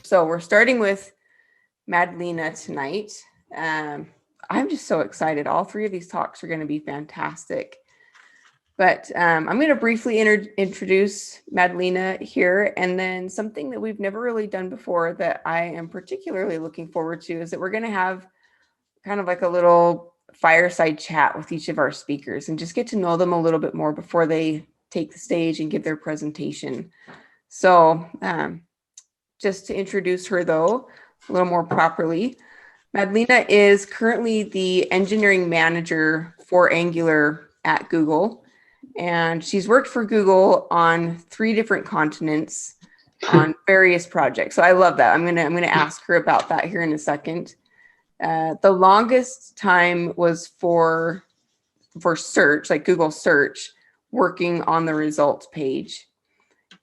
So we're starting with Madleina tonight. I'm just so excited. All three of these talks are going to be fantastic. But I'm going to briefly introduce Madleina here, and then something that we've never really done before that I am particularly looking forward to is that we're going to have kind of like a little fireside chat with each of our speakers and just get to know them a little bit more before they take the stage and give their presentation. So just to introduce her, though, a little more properly, Madleina is currently the engineering manager for Angular at Google. And she's worked for Google on 3 different continents on various projects. So I love that. I'm gonna ask her about that here in a second. The longest time was for search, like Google search, working on the results page.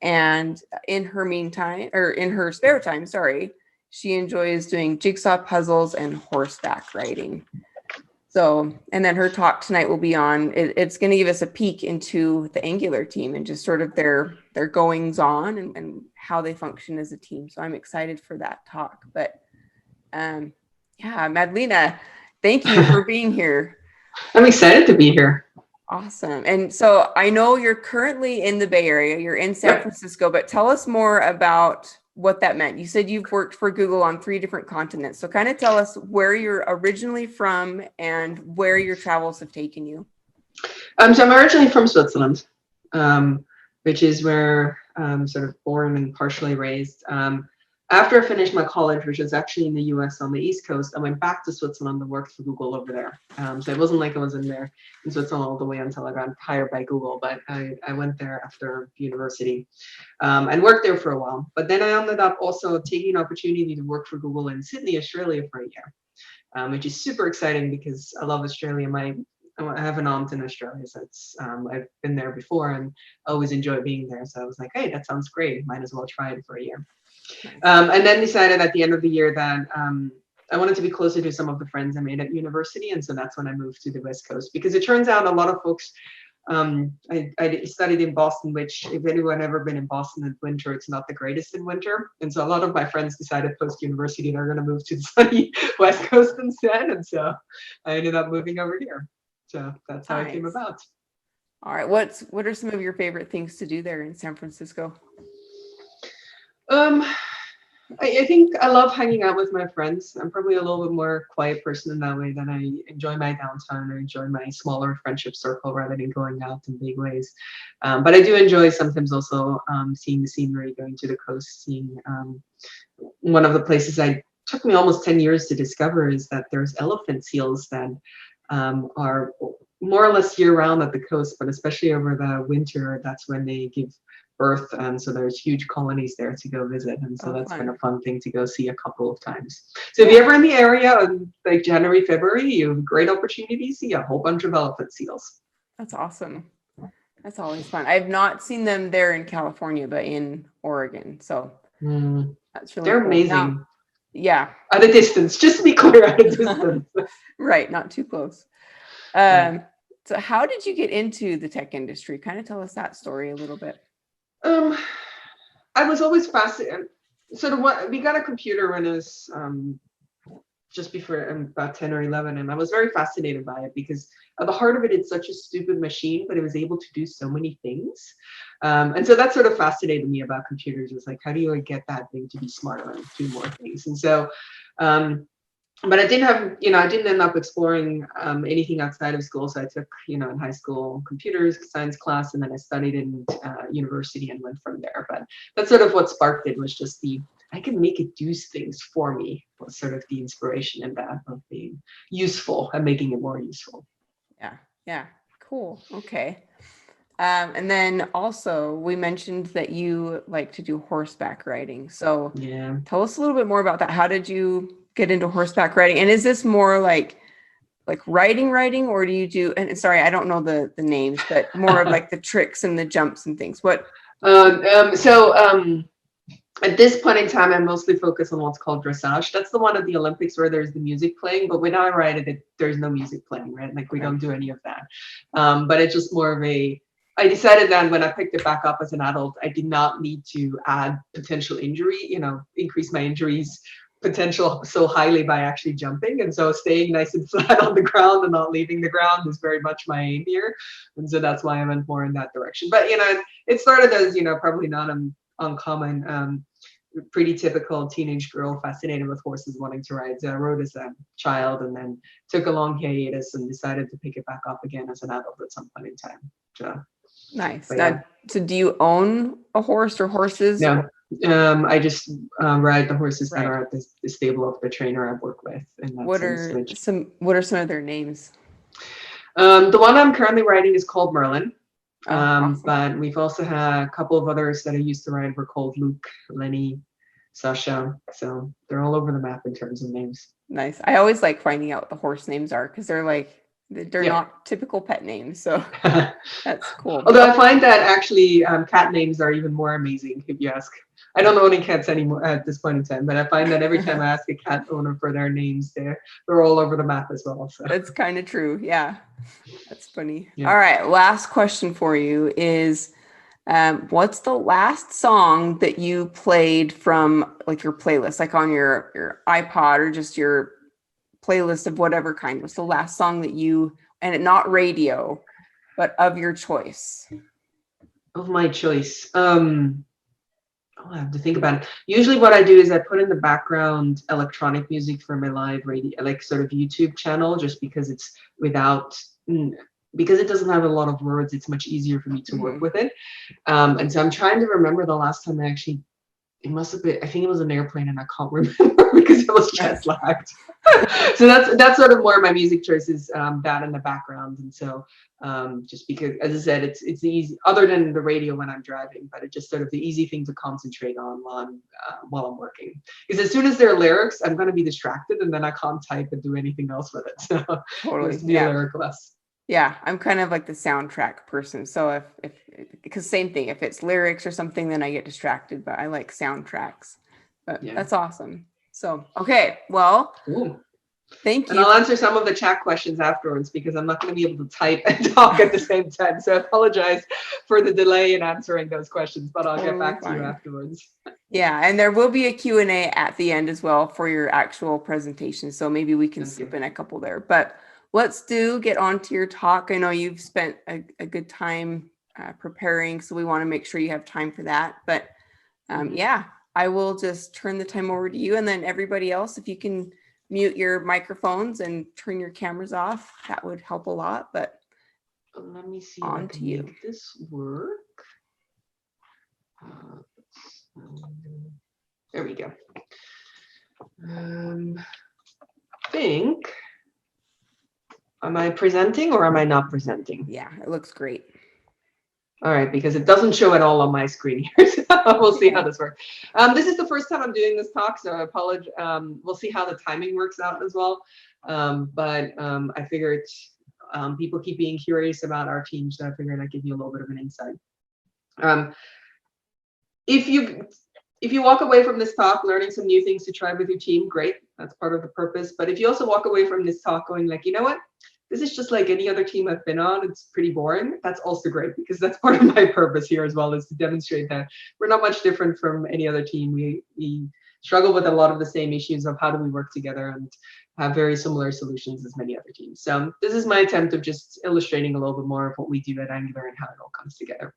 And in her spare time, she enjoys doing jigsaw puzzles and horseback riding. So, and then her talk tonight will be on, it's going to give us a peek into the Angular team and just sort of their goings on and how they function as a team. So I'm excited for that talk. But yeah, Madleina, thank you for being here. I'm excited to be here. Awesome. And so I know you're currently in the Bay Area, you're in San Francisco, but tell us more about what that meant. You said you've worked for Google on 3 different continents. So kind of tell us where you're originally from and where your travels have taken you. So I'm originally from Switzerland, which is where I'm sort of born and partially raised. After I finished my college, which was actually in the US on the East Coast, I went back to Switzerland and worked for Google over there. So it wasn't like I was in Switzerland all the way until I got hired by Google, but I went there after university and worked there for a while. But then I ended up also taking an opportunity to work for Google in Sydney, Australia for a year, which is super exciting because I love Australia. I have an aunt in Australia, so I've been there before and always enjoy being there. So I was like, hey, that sounds great. Might as well try it for a year. And then decided at the end of the year that I wanted to be closer to some of the friends I made at university. And so that's when I moved to the West Coast, because it turns out a lot of folks, I studied in Boston, which if anyone ever been in Boston in winter, it's not the greatest in winter. And so a lot of my friends decided post-university they're going to move to the sunny West Coast instead. And so I ended up moving over here. So that's how it came about. All right. What are some of your favorite things to do there in San Francisco? I think I love hanging out with my friends. I'm probably a little bit more quiet person in that way, that I enjoy my downtime or enjoy my smaller friendship circle rather than going out in big ways. But I do enjoy sometimes also seeing the scenery, going to the coast, seeing one of the places took me almost 10 years to discover is that there's elephant seals that are more or less year round at the coast, but especially over the winter, that's when they give birth. And so there's huge colonies there to go visit. And so that's been a fun thing to go see a couple of times. So if you're ever in the area in like January, February, you have a great opportunity to see a whole bunch of elephant seals. That's awesome. That's always fun. I've not seen them there in California, but in Oregon. So that's really They're cool. amazing. Now, yeah. At a distance, just to be clear, at a distance. Right, not too close. So how did you get into the tech industry? Kind of tell us that story a little bit. I was always fascinated. We got a computer when I was just before about 10 or 11, and I was very fascinated by it because at the heart of it, it's such a stupid machine, but it was able to do so many things. And so that sort of fascinated me about computers. It's like, how do you get that thing to be smarter and do more things? And so, but I didn't end up exploring anything outside of school. So I took, in high school computer science class, and then I studied in university and went from there. But that's sort of what sparked it, was just I can make it do things for me, was sort of the inspiration in that, of being useful and making it more useful. Yeah, cool. Okay. And then also we mentioned that you like to do horseback riding. So yeah, tell us a little bit more about that. How did you get into horseback riding? And is this more like riding, or do you do, and sorry, I don't know the names, but more of like the tricks and the jumps and things? What? At this point in time, I'm mostly focused on what's called dressage. That's the one at the Olympics where there's the music playing, but when I ride it, there's no music playing, right? Like we don't do any of that. But it's just more of a I decided then when I picked it back up as an adult, I did not need to add potential injury, increase my injuries potential so highly by actually jumping. And so staying nice and flat on the ground and not leaving the ground is very much my aim here. And so that's why I went more in that direction. But, it started as, probably not uncommon, pretty typical teenage girl fascinated with horses wanting to ride. So I rode as a child and then took a long hiatus and decided to pick it back up again as an adult at some point in time. So, nice. Yeah. So do you own a horse or horses? No. I just ride the horses that are at the stable of the trainer I work with. And What are some of their names? The one I'm currently riding is called Merlin. Awesome. But we've also had a couple of others that I used to ride were called Luke, Lenny, Sasha. So they're all over the map in terms of names. Nice. I always like finding out what the horse names are because they're not typical pet names. So that's cool. Although I find that actually cat names are even more amazing if you ask. I don't own any cats anymore at this point in time, but I find that every time I ask a cat owner for their names, they're all over the map as well. So. That's kind of true. Yeah. That's funny. Yeah. All right. Last question for you is, what's the last song that you played from like your playlist, like on your iPod or just your playlist of whatever kind? What's the last song that and not radio, but of your choice? Of my choice. I'll have to think about it. Usually what I do is I put in the background electronic music for my live radio, like sort of YouTube channel, just because because it doesn't have a lot of words, it's much easier for me to work with it. And so I'm trying to remember the last time it must have been, I think it was an airplane and I can't remember because it was jet lagged. So that's sort of more my music choices, that in the background. And so just because, as I said, it's easy, other than the radio when I'm driving, but it's just sort of the easy thing to concentrate on while I'm working. Because as soon as there are lyrics, I'm going to be distracted and then I can't type and do anything else with it. So Totally. Be lyricless. Yeah, I'm kind of like the soundtrack person. So because same thing, if it's lyrics or something, then I get distracted, but I like soundtracks. But That's awesome. So, okay, well, thank you. And I'll answer some of the chat questions afterwards because I'm not going to be able to type and talk at the same time. So I apologize for the delay in answering those questions, but I'll get back to you afterwards. Yeah, and there will be a Q&A at the end as well for your actual presentation. So maybe we can skip in a couple there. But let's get on to your talk. I know you've spent a good time preparing, so we want to make sure you have time for that. But I will just turn the time over to you, and then everybody else, if you can mute your microphones and turn your cameras off, that would help a lot. But let me see on to you. Make this work. There we go. Am I presenting or am I not presenting? Yeah, it looks great. All right, because it doesn't show at all on my screen here. So we'll see how this works. This is the first time I'm doing this talk, so I apologize. We'll see how the timing works out as well. But I figured people keep being curious about our team, so I figured I'd give you a little bit of an insight. If you walk away from this talk learning some new things to try with your team, great. That's part of the purpose. But if you also walk away from this talk going like, you know what? This is just like any other team I've been on. It's pretty boring. That's also great because that's part of my purpose here as well, is to demonstrate that we're not much different from any other team. We struggle with a lot of the same issues of how do we work together and have very similar solutions as many other teams. So this is my attempt of just illustrating a little bit more of what we do at Angular and how it all comes together.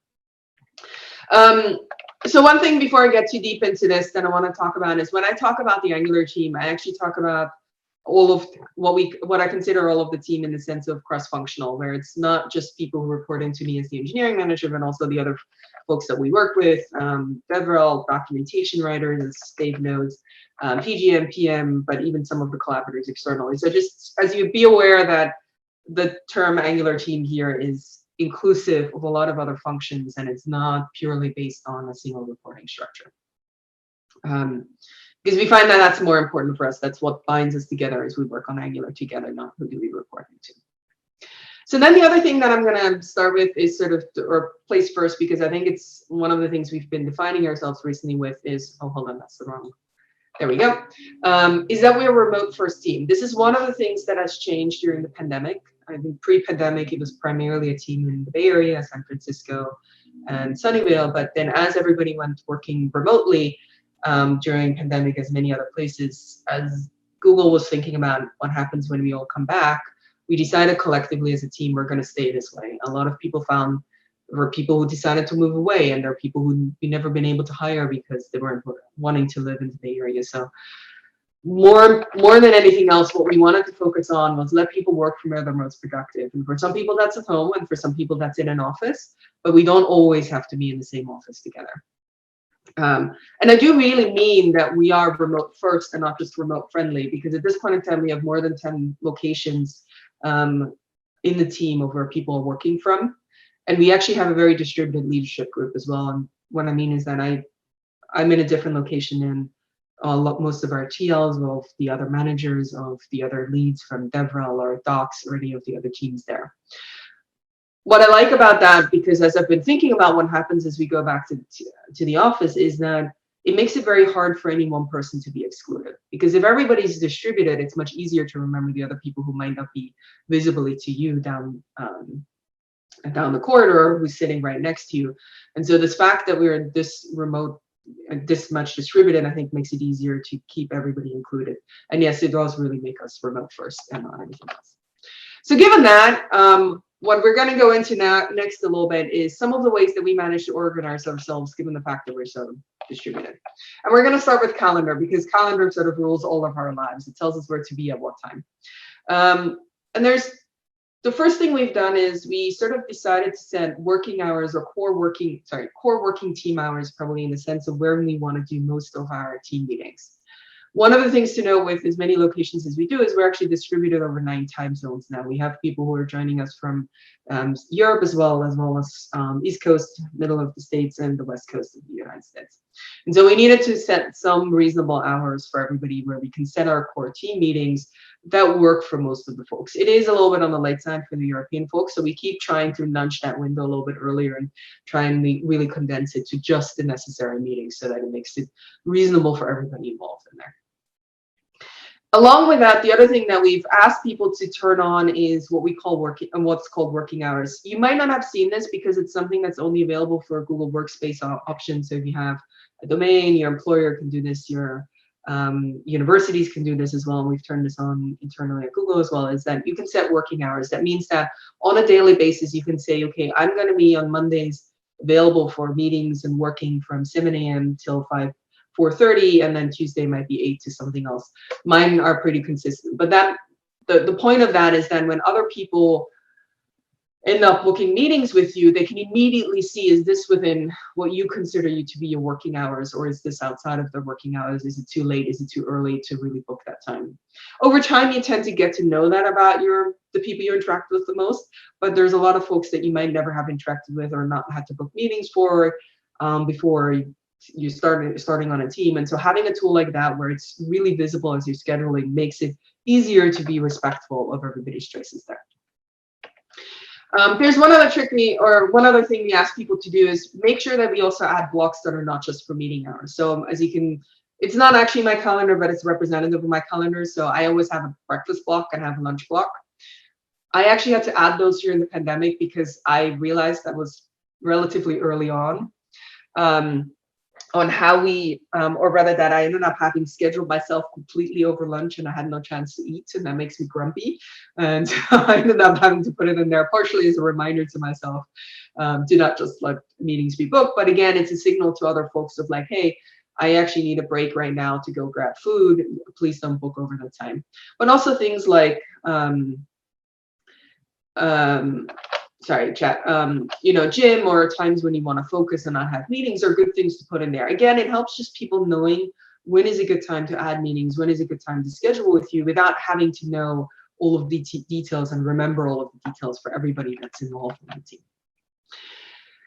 So one thing before I get too deep into this that I want to talk about is when I talk about the Angular team, I actually talk about all of what I consider all of the team in the sense of cross-functional, where it's not just people who report into me as the engineering manager, but also the other folks that we work with, DevRel, documentation writers, as Dave knows, PGM, PM, but even some of the collaborators externally. So just as you be aware that the term Angular team here is inclusive of a lot of other functions, and it's not purely based on a single reporting structure. Because we find that that's more important for us. That's what binds us together as we work on Angular together, not who do we report into. So then the other thing that I'm going to start with is sort of, or place first, because I think it's one of the things we've been defining ourselves recently with is, oh, hold on, that's the wrong, there we go, is that we're a remote first team. This is one of the things that has changed during the pandemic. I think pre-pandemic, it was primarily a team in the Bay Area, San Francisco, and Sunnyvale. But then as everybody went working remotely during pandemic, as many other places, as Google was thinking about what happens when we all come back, we decided collectively as a team, we're going to stay this way. A lot of people found there were people who decided to move away, and there are people who we never been able to hire because they weren't wanting to live in the Bay Area. So more than anything else, what we wanted to focus on was let people work from where they're most productive. And for some people that's at home, and for some people that's in an office, but we don't always have to be in the same office together. And I do really mean that we are remote first and not just remote friendly, because at this point in time, we have more than 10 locations in the team of where people are working from. And we actually have a very distributed leadership group as well. And what I mean is that I'm in a different location than most of our TLs, of the other managers, of the other leads from DevRel or Docs or any of the other teams there. What I like about that, because as I've been thinking about what happens as we go back to the office, is that it makes it very hard for any one person to be excluded. Because if everybody's distributed, it's much easier to remember the other people who might not be visibly to you down the corridor, who's sitting right next to you. And so this fact that we're this remote, this much distributed, I think makes it easier to keep everybody included. And yes, it does really make us remote first and not anything else. So given that, what we're going to go into next a little bit is some of the ways that we manage to organize ourselves, given the fact that we're so distributed. And we're going to start with calendar, because calendar sort of rules all of our lives. It tells us where to be at what time. And the first thing we've done is we sort of decided to set working hours, or core working team hours, probably in the sense of where we want to do most of our team meetings. One of the things to know with as many locations as we do is we're actually distributed over 9 time zones now. We have people who are joining us from Europe as well as East Coast, middle of the States, and the West Coast of the United States. And so we needed to set some reasonable hours for everybody where we can set our core team meetings that work for most of the folks. It is a little bit on the late side for the European folks, so we keep trying to nudge that window a little bit earlier and try and really condense it to just the necessary meetings so that it makes it reasonable for everybody involved in there. Along with that, the other thing that we've asked people to turn on is what's called working hours. You might not have seen this because it's something that's only available for Google Workspace options. So if you have a domain, your employer can do this, your universities can do this as well, and we've turned this on internally at Google as well, is that you can set working hours. That means that on a daily basis, you can say, okay, I'm going to be on Mondays available for meetings and working from 7 a.m. till 4:30, and then Tuesday might be 8 to something else. Mine are pretty consistent. But the point of that is then when other people end up booking meetings with you, they can immediately see, is this within what you consider you to be your working hours, or is this outside of their working hours? Is it too late? Is it too early to really book that time? Over time, you tend to get to know that about the people you interact with the most, but there's a lot of folks that you might never have interacted with or not had to book meetings for before you starting on a team. And so having a tool like that where it's really visible as you're scheduling makes it easier to be respectful of everybody's choices there. There's one other thing we ask people to do is make sure that we also add blocks that are not just for meeting hours. So as you can, it's not actually my calendar, but it's representative of my calendar. So I always have a breakfast block and have a lunch block. I actually had to add those during the pandemic because I realized that was relatively early on how we, or rather that I ended up having scheduled myself completely over lunch and I had no chance to eat, and that makes me grumpy. And I ended up having to put it in there partially as a reminder to myself to not just let meetings be booked, but again, it's a signal to other folks of like, hey, I actually need a break right now to go grab food. Please don't book over the time. But also things like, gym or times when you want to focus and not have meetings are good things to put in there. Again, it helps just people knowing when is a good time to add meetings, when is a good time to schedule with you without having to know all of the details and remember all of the details for everybody that's involved in the team.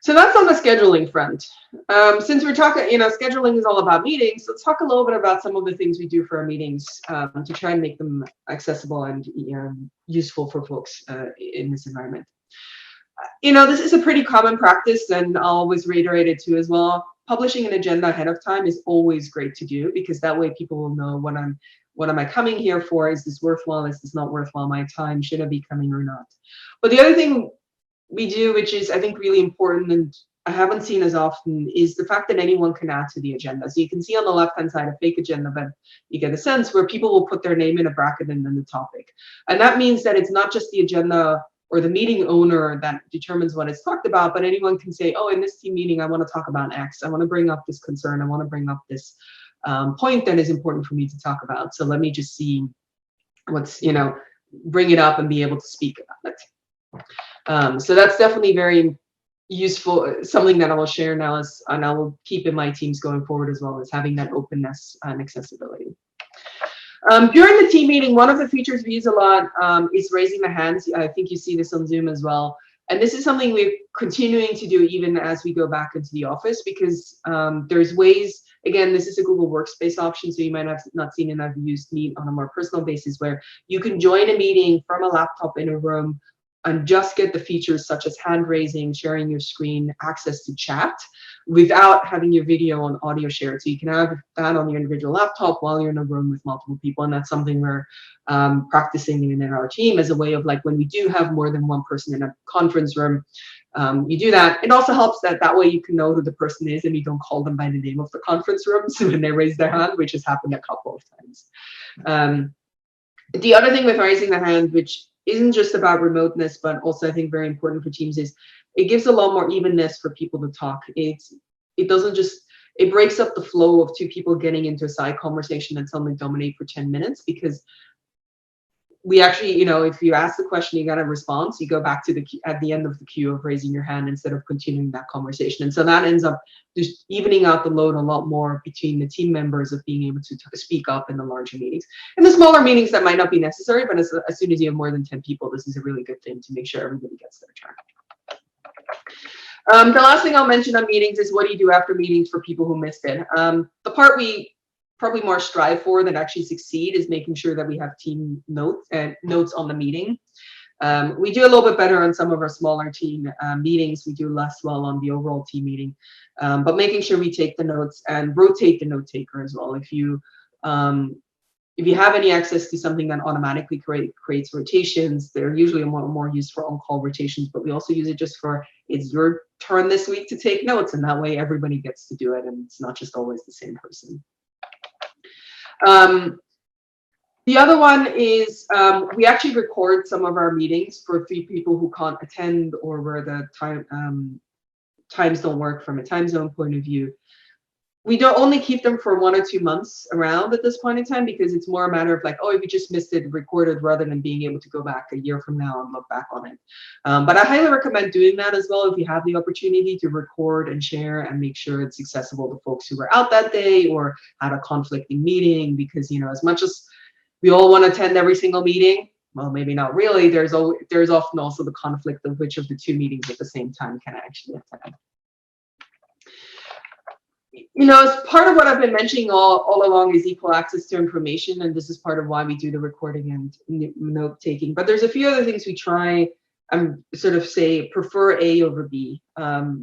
So that's on the scheduling front. Since we're talking, scheduling is all about meetings, let's talk a little bit about some of the things we do for our meetings to try and make them accessible and useful for folks in this environment. This is a pretty common practice, and I'll always reiterate it too as well. Publishing an agenda ahead of time is always great to do because that way people will know what am I coming here for? Is this worthwhile? Is this not worthwhile my time? Should I be coming or not? But the other thing we do, which is I think really important and I haven't seen as often, is the fact that anyone can add to the agenda. So you can see on the left-hand side a fake agenda, but you get a sense where people will put their name in a bracket and then the topic. And that means that it's not just the agenda or the meeting owner that determines what is talked about, but anyone can say, oh, in this team meeting, I want to talk about X. I want to bring up this concern. I want to bring up this point that is important for me to talk about. So let me just see what's, bring it up and be able to speak about it. So that's definitely very useful, something that I will share now and I will keep in my teams going forward as well, as having that openness and accessibility. During the team meeting, one of the features we use a lot is raising the hands. I think you see this on Zoom as well. And this is something we're continuing to do even as we go back into the office, because there's ways, again, this is a Google Workspace option, so you might have not seen it. I've used Meet on a more personal basis where you can join a meeting from a laptop in a room and just get the features such as hand raising, sharing your screen, access to chat, without having your video and audio shared. So you can have that on your individual laptop while you're in a room with multiple people. And that's something we're practicing in our team as a way of, like, when we do have more than one person in a conference room, you do that. It also helps that way you can know who the person is and you don't call them by the name of the conference room. So when they raise their hand, which has happened a couple of times. The other thing with raising the hand, which isn't just about remoteness, but also I think very important for teams, is it gives a lot more evenness for people to talk. It doesn't just, it breaks up the flow of two people getting into a side conversation and suddenly dominate for 10 minutes, because we actually, if you ask the question, you got a response, you go back to at the end of the queue of raising your hand instead of continuing that conversation. And so that ends up just evening out the load a lot more between the team members of being able to speak up in the larger meetings. In the smaller meetings, that might not be necessary, but as soon as you have more than 10 people, this is a really good thing to make sure everybody gets their turn. The last thing I'll mention on meetings is what do you do after meetings for people who missed it. The part we probably more strive for than actually succeed is making sure that we have team notes on the meeting. We do a little bit better on some of our smaller team meetings. We do less well on the overall team meeting, but making sure we take the notes and rotate the note taker as well. If you have any access to something that automatically creates rotations, they're usually more used for on-call rotations, but we also use it just for, it's your turn this week to take notes, and that way everybody gets to do it and it's not just always the same person. The other one is we actually record some of our meetings for 3 people who can't attend or where the times don't work from a time zone point of view. We don't only keep them for 1 or 2 months around at this point in time, because it's more a matter of like, oh, if you just missed it, recorded, rather than being able to go back a year from now and look back on it. But I highly recommend doing that as well if you have the opportunity to record and share and make sure it's accessible to folks who were out that day or had a conflicting meeting, because, as much as we all want to attend every single meeting, well, maybe not really, there's often also the conflict of which of the 2 meetings at the same time can I actually attend. As part of what I've been mentioning all along is equal access to information, and this is part of why we do the recording and note taking. But there's a few other things we try and sort of say prefer A over B,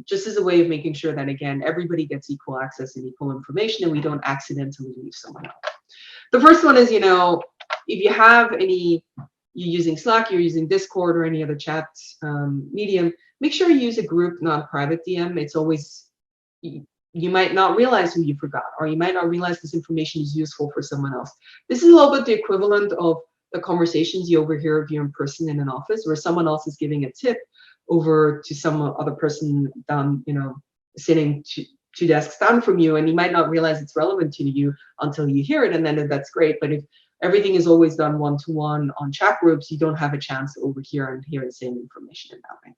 just as a way of making sure that, again, everybody gets equal access and equal information and we don't accidentally leave someone out. The first one is, if you have you're using Slack, you're using Discord or any other chat medium, make sure you use a group, not a private DM. It's always, you might not realize who you forgot, or you might not realize this information is useful for someone else. This is a little bit the equivalent of the conversations you overhear of you in person in an office, where someone else is giving a tip over to some other person down, sitting 2 desks down from you, and you might not realize it's relevant to you until you hear it, and then that's great. But if everything is always done one-to-one on chat groups, you don't have a chance to overhear and hear the same information in that way.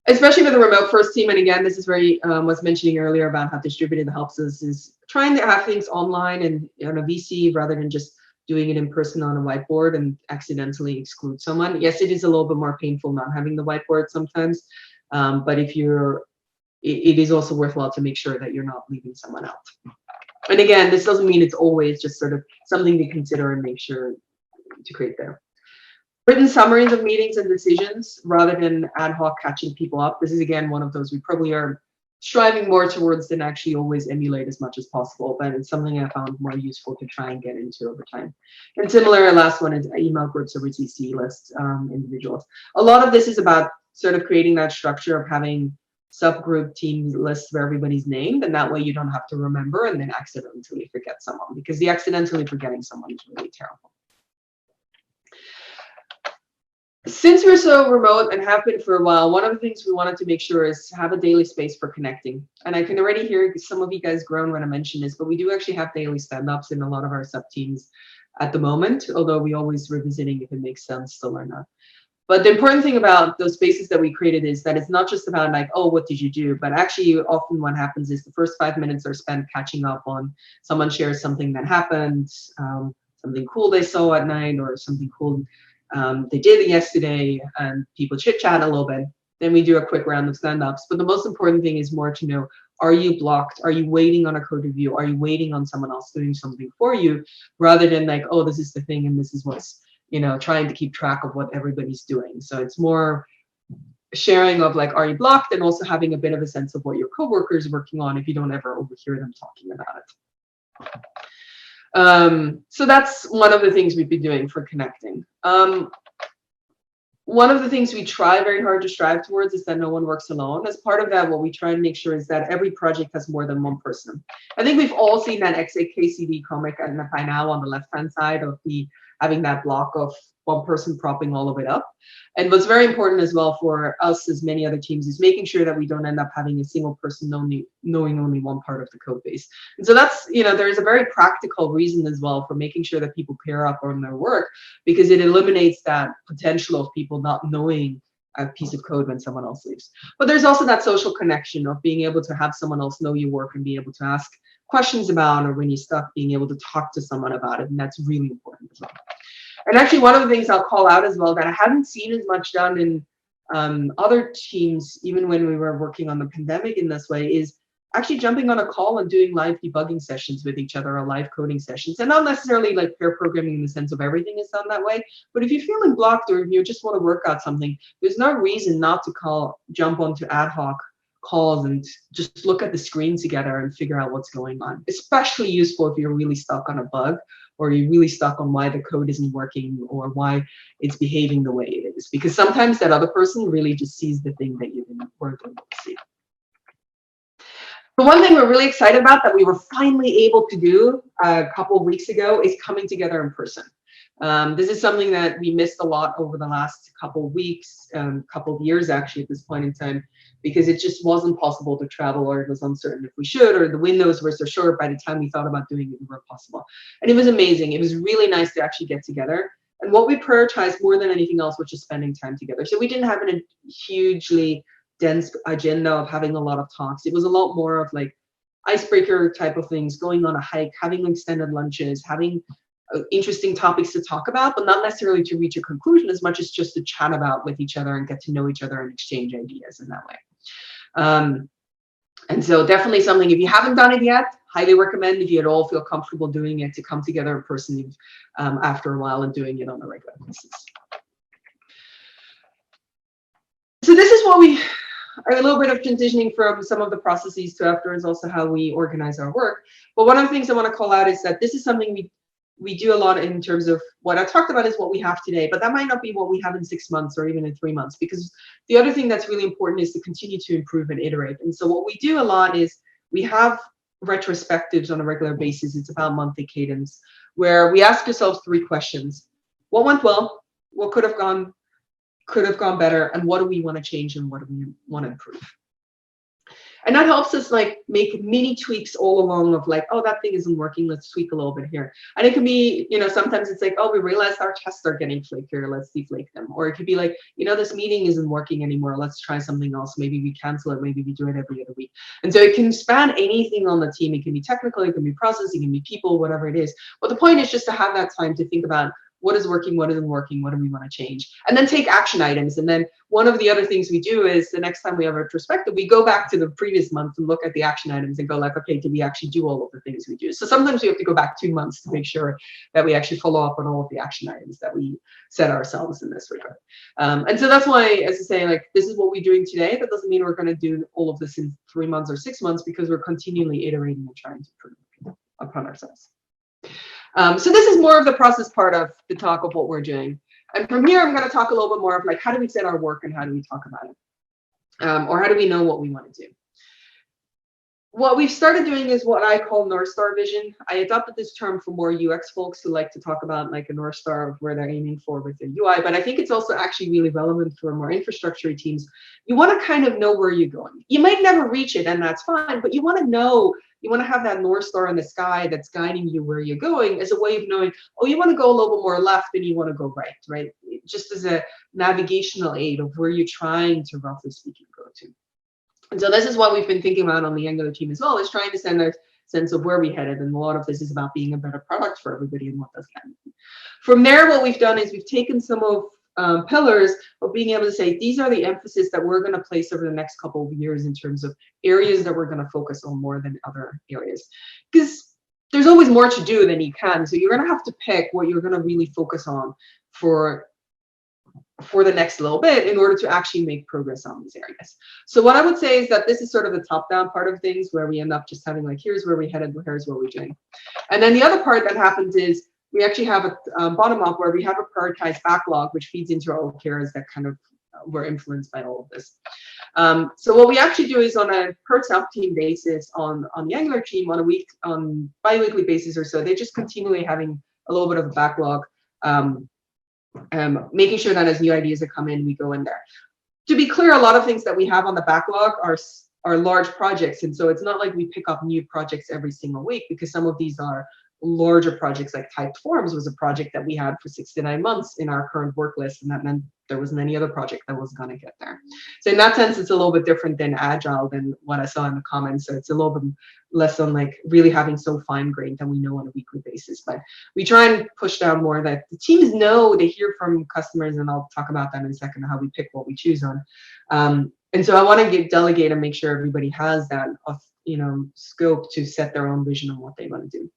Especially with a remote first team, and again, this is very was mentioning earlier about how distributed helps us, is trying to have things online and on a VC rather than just doing it in person on a whiteboard and accidentally exclude someone. Yes, it is a little bit more painful not having the whiteboard sometimes, but if it is also worthwhile to make sure that you're not leaving someone out. And again, this doesn't mean it's always just sort of something to consider and make sure to create there. Written summaries of meetings and decisions rather than ad hoc catching people up. This is, again, one of those we probably are striving more towards than actually always emulate as much as possible, but it's something I found more useful to try and get into over time. And similar, last one is email groups over CC list individuals. A lot of this is about sort of creating that structure of having subgroup team lists where everybody's named, and that way you don't have to remember and then accidentally forget someone, because the accidentally forgetting someone is really terrible. Since we're so remote and have been for a while, one of the things we wanted to make sure is to have a daily space for connecting. And I can already hear some of you guys groan when I mention this, but we do actually have daily stand-ups in a lot of our sub-teams at the moment, although we always revisiting if it makes sense still or not. But the important thing about those spaces that we created is that it's not just about like, oh, what did you do? But actually often what happens is the first 5 minutes are spent catching up on someone shares something that happened, something cool they saw at night, or something cool they did yesterday, and people chit chat a little bit. Then we do a quick round of stand-ups. But the most important thing is more to know, are you blocked? Are you waiting on a code review? Are you waiting on someone else doing something for you, rather than like, oh, this is the thing and this is what's, you know, trying to keep track of what everybody's doing. So it's more sharing of like, are you blocked? And also having a bit of a sense of what your coworkers are working on if you don't ever overhear them talking about it. So that's one of the things we've been doing for connecting. One of the things we try very hard to strive towards is that no one works alone. As part of that, what we try and make sure is that every project has more than one person. I think we've all seen that XAKCD comic by now on the left-hand side of the having that block of one person propping all of it up. And what's very important as well for us, as many other teams, is making sure that we don't end up having a single person knowing only one part of the code base. And so that's, you know, there's a very practical reason as well for making sure that people pair up on their work, because it eliminates that potential of people not knowing a piece of code when someone else leaves. But there's also that social connection of being able to have someone else know your work and be able to ask questions about, or when you're stuck, being able to talk to someone about it. And that's really important as well. And actually, one of the things I'll call out as well that I haven't seen as much done in other teams, even when we were working on the pandemic in this way, is actually jumping on a call and doing live debugging sessions with each other, or live coding sessions. And not necessarily like pair programming in the sense of everything is done that way, but if you're feeling blocked or if you just want to work out something, there's no reason not to jump onto ad hoc calls and just look at the screen together and figure out what's going on. Especially useful if you're really stuck on a bug, or you're really stuck on why the code isn't working or why it's behaving the way it is. Because sometimes that other person really just sees the thing that you weren't able to see. The one thing we're really excited about that we were finally able to do a couple of weeks ago is coming together in person. This is something that we missed a lot over the last couple of weeks, couple of years actually at this point in time, because it just wasn't possible to travel, or it was uncertain if we should, or the windows were so short by the time we thought about doing it, it were possible. And it was amazing. It was really nice to actually get together. And what we prioritized more than anything else was just spending time together. So we didn't have a hugely dense agenda of having a lot of talks. It was a lot more of like icebreaker type of things, going on a hike, having extended lunches, having interesting topics to talk about, but not necessarily to reach a conclusion as much as just to chat about with each other and get to know each other and exchange ideas in that way. And so definitely something, if you haven't done it yet, highly recommend, if you at all feel comfortable doing it, to come together in person after a while and doing it on a regular basis. So this is what we are, a little bit of transitioning from some of the processes to afterwards also how we organize our work. But one of the things I want to call out is that this is something we do a lot in terms of what I talked about is what we have today, but that might not be what we have in 6 months or even in 3 months, because the other thing that's really important is to continue to improve and iterate. And so what we do a lot is we have retrospectives on a regular basis. It's about monthly cadence, where we ask ourselves 3 questions. What went well? What could have gone better? And what do we want to change, and what do we want to improve? And that helps us like make mini tweaks all along of like, oh, that thing isn't working, let's tweak a little bit here. And it can be, you know, sometimes it's like, oh, we realized our tests are getting flakier, let's deflake them. Or it could be like, you know, this meeting isn't working anymore, let's try something else. Maybe we cancel it, maybe we do it every other week. And so it can span anything on the team. It can be technical, it can be process, it can be people, whatever it is. But the point is just to have that time to think about what is working, what isn't working, what do we want to change, and then take action items. And then one of the other things we do is the next time we have a retrospective, we go back to the previous month and look at the action items and go like, okay, did we actually do all of the things we do? So sometimes we have to go back 2 months to make sure that we actually follow up on all of the action items that we set ourselves in this regard. And so that's why, as I say, like, this is what we're doing today. That doesn't mean we're going to do all of this in 3 months or 6 months, because we're continually iterating and trying to improve upon ourselves. So this is more of the process part of the talk of what we're doing. And from here, I'm going to talk a little bit more of like, how do we set our work and how do we talk about it? Or how do we know what we want to do? What we've started doing is what I call North Star vision. I adopted this term for more UX folks who like to talk about like a North Star of where they're aiming for with their UI, but I think it's also actually really relevant for more infrastructure teams. You want to kind of know where you're going. You might never reach it, and that's fine, but you want to know, you want to have that North Star in the sky that's guiding you where you're going, as a way of knowing, oh, you want to go a little bit more left than you want to go right? Just as a navigational aid of where you're trying to, roughly speaking, go to. And so this is what we've been thinking about on the Angular team as well, is trying to send a sense of where we headed. And a lot of this is about being a better product for everybody and what does that mean. From there, what we've done is we've taken some of pillars of being able to say, these are the emphasis that we're going to place over the next couple of years in terms of areas that we're going to focus on more than other areas. Because there's always more to do than you can. So you're going to have to pick what you're going to really focus on for the next little bit in order to actually make progress on these areas. So what I would say is that this is sort of the top-down part of things, where we end up just having like, here's where we headed, here's what we're doing. And then the other part that happens is we actually have a bottom-up where we have a prioritized backlog, which feeds into our OKRs that kind of were influenced by all of this. So what we actually do is on a per sub-team basis on the Angular team on bi-weekly basis or so, they're just continually having a little bit of a backlog, making sure that as new ideas that come in, we go in there. To be clear, a lot of things that we have on the backlog are large projects, and so it's not like we pick up new projects every single week, because some of these are larger projects. Like typed forms was a project that we had for 6 to 9 months in our current work list, and that meant there wasn't any other project that was going to get there. So in that sense, it's a little bit different than agile than what I saw in the comments. So it's a little bit less on like really having so fine-grained that we know on a weekly basis. But we try and push down more that the teams know, they hear from customers, and I'll talk about that in a second, how we pick what we choose on. And so I want to delegate and make sure everybody has that, scope to set their own vision on what they want to do.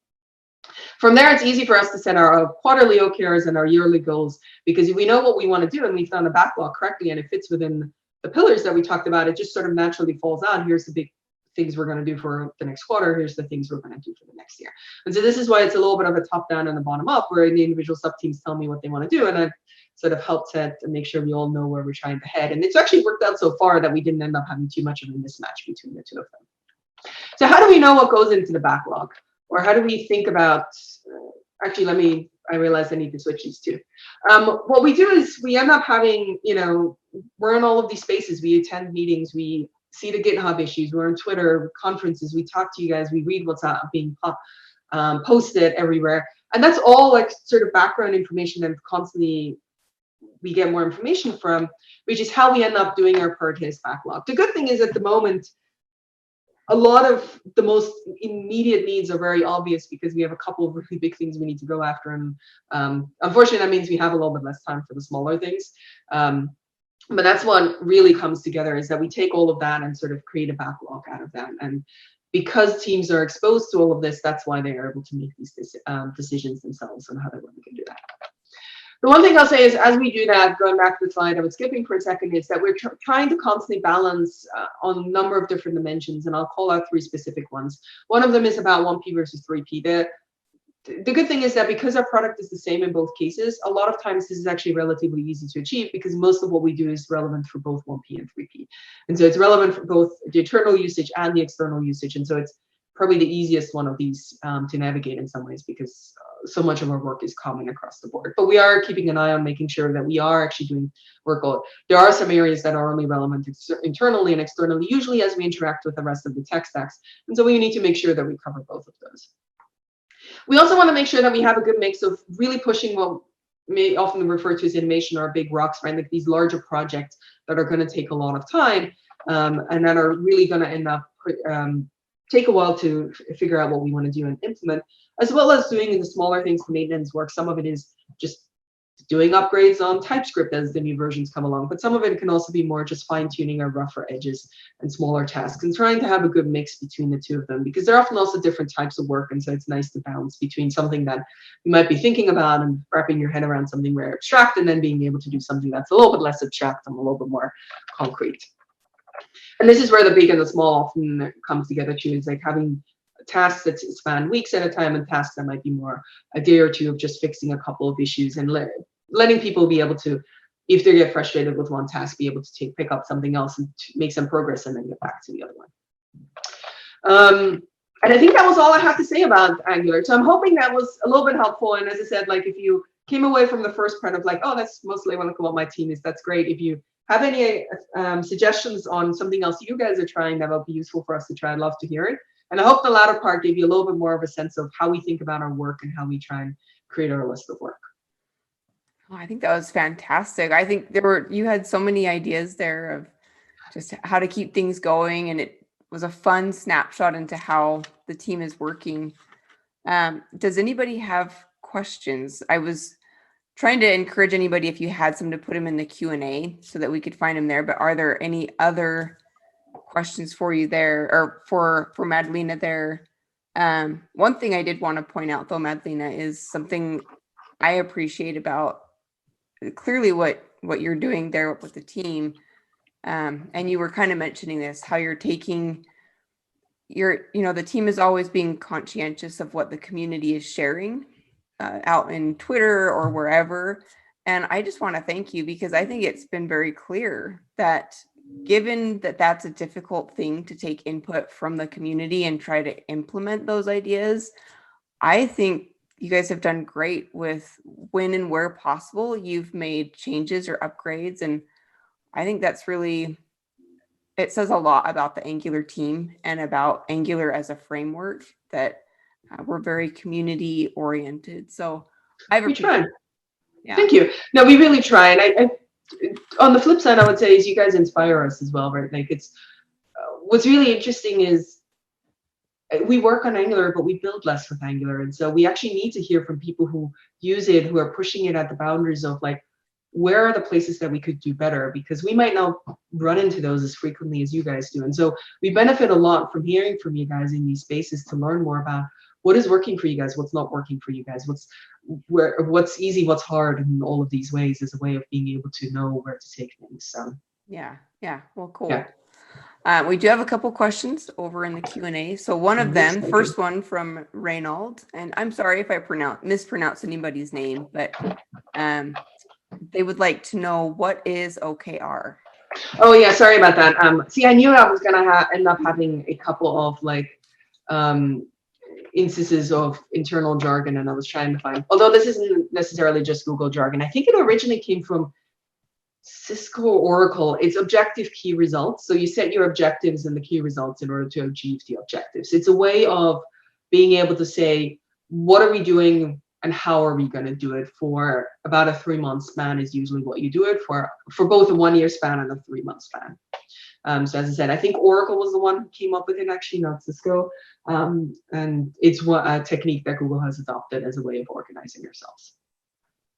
From there, it's easy for us to set our quarterly OKRs and our yearly goals, because if we know what we want to do and we've done the backlog correctly and it fits within the pillars that we talked about, it just sort of naturally falls out. Here's the big things we're going to do for the next quarter. Here's the things we're going to do for the next year. And so this is why it's a little bit of a top down and a bottom up, where the individual sub teams tell me what they want to do, and I sort of help set and make sure we all know where we're trying to head. And it's actually worked out so far that we didn't end up having too much of a mismatch between the two of them. So how do we know what goes into the backlog? Or how do we think about, actually, I realize I need to switch these two. What we do is we end up having, we're in all of these spaces. We attend meetings, we see the GitHub issues, we're on Twitter, conferences, we talk to you guys, we read what's being posted everywhere. And that's all like sort of background information and constantly we get more information from, which is how we end up doing our prioritized backlog. The good thing is at the moment, a lot of the most immediate needs are very obvious because we have a couple of really big things we need to go after. And unfortunately, that means we have a little bit less time for the smaller things. But that's what really comes together, is that we take all of that and sort of create a backlog out of that. And because teams are exposed to all of this, that's why they are able to make these decisions themselves on how they want to do that. The one thing I'll say is, as we do that, going back to the slide I was skipping for a second, is that we're trying to constantly balance on a number of different dimensions, and I'll call out 3 specific ones. One of them is about 1P versus 3P. The good thing is that because our product is the same in both cases, a lot of times this is actually relatively easy to achieve, because most of what we do is relevant for both 1P and 3P. And so it's relevant for both the internal usage and the external usage. And so it's probably the easiest one of these to navigate in some ways, because so much of our work is common across the board. But we are keeping an eye on making sure that we are actually doing work. There are some areas that are only relevant internally and externally, usually as we interact with the rest of the tech stacks. And so we need to make sure that we cover both of those. We also want to make sure that we have a good mix of really pushing what may often refer to as innovation or big rocks, right? Like these larger projects that are going to take a lot of time and that are really going to end up take a while to figure out what we want to do and implement, as well as doing the smaller things, the maintenance work. Some of it is just doing upgrades on TypeScript as the new versions come along. But some of it can also be more just fine-tuning our rougher edges and smaller tasks, and trying to have a good mix between the two of them, because they're often also different types of work. And so it's nice to bounce between something that you might be thinking about and wrapping your head around something very abstract, and then being able to do something that's a little bit less abstract and a little bit more concrete. And this is where the big and the small often comes together too, is like having tasks that span weeks at a time, and tasks that might be more a day or two of just fixing a couple of issues, and letting people be able to, if they get frustrated with one task, be able to pick up something else and make some progress and then get back to the other one. And I think that was all I have to say about Angular. So I'm hoping that was a little bit helpful. And as I said, like if you came away from the first part of like, oh, that's mostly what my team is, that's great. If you have any suggestions on something else you guys are trying that would be useful for us to try, I'd love to hear it. And I hope the latter part gave you a little bit more of a sense of how we think about our work and how we try and create our list of work. Oh, I think that was fantastic. I think you had so many ideas there of just how to keep things going, and it was a fun snapshot into how the team is working. Does anybody have questions? I was trying to encourage anybody, if you had some, to put them in the Q&A so that we could find them there. But are there any other questions for you there, or for Madleina there? One thing I did want to point out though, Madleina, is something I appreciate about clearly what you're doing there with the team. And you were kind of mentioning this, how you're taking the team is always being conscientious of what the community is sharing out in Twitter or wherever. And I just want to thank you, because I think it's been very clear that given that that's a difficult thing to take input from the community and try to implement those ideas, I think you guys have done great with when and where possible. You've made changes or upgrades. And I think that's really, it says a lot about the Angular team and about Angular as a framework, that we're very community oriented. So We try. Yeah. Thank you. No, we really try. And I on the flip side, I would say is you guys inspire us as well, right? Like it's what's really interesting is we work on Angular, but we build less with Angular. And so we actually need to hear from people who use it, who are pushing it at the boundaries of like, where are the places that we could do better? Because we might not run into those as frequently as you guys do. And so we benefit a lot from hearing from you guys in these spaces to learn more about what is working for you guys, what's not working for you guys, what's easy, what's hard, and all of these ways is a way of being able to know where to take things. So yeah. Well, cool. Yeah. We do have a couple questions over in the Q&A. So one of them, first one from Reynold, and I'm sorry if I mispronounce anybody's name, but they would like to know, what is OKR? Oh yeah, sorry about that. See, I knew I was gonna end up having a couple of like instances of internal jargon, and I was trying to find, although this isn't necessarily just Google jargon, I think it originally came from Cisco or Oracle. It's objective key results. So you set your objectives and the key results in order to achieve the objectives. It's a way of being able to say, what are we doing and how are we going to do it for about a 3-month span is usually what you do it for both a 1-year span and a 3-month span. So as I said, I think Oracle was the one who came up with it, actually, not Cisco. And it's a technique that Google has adopted as a way of organizing yourselves.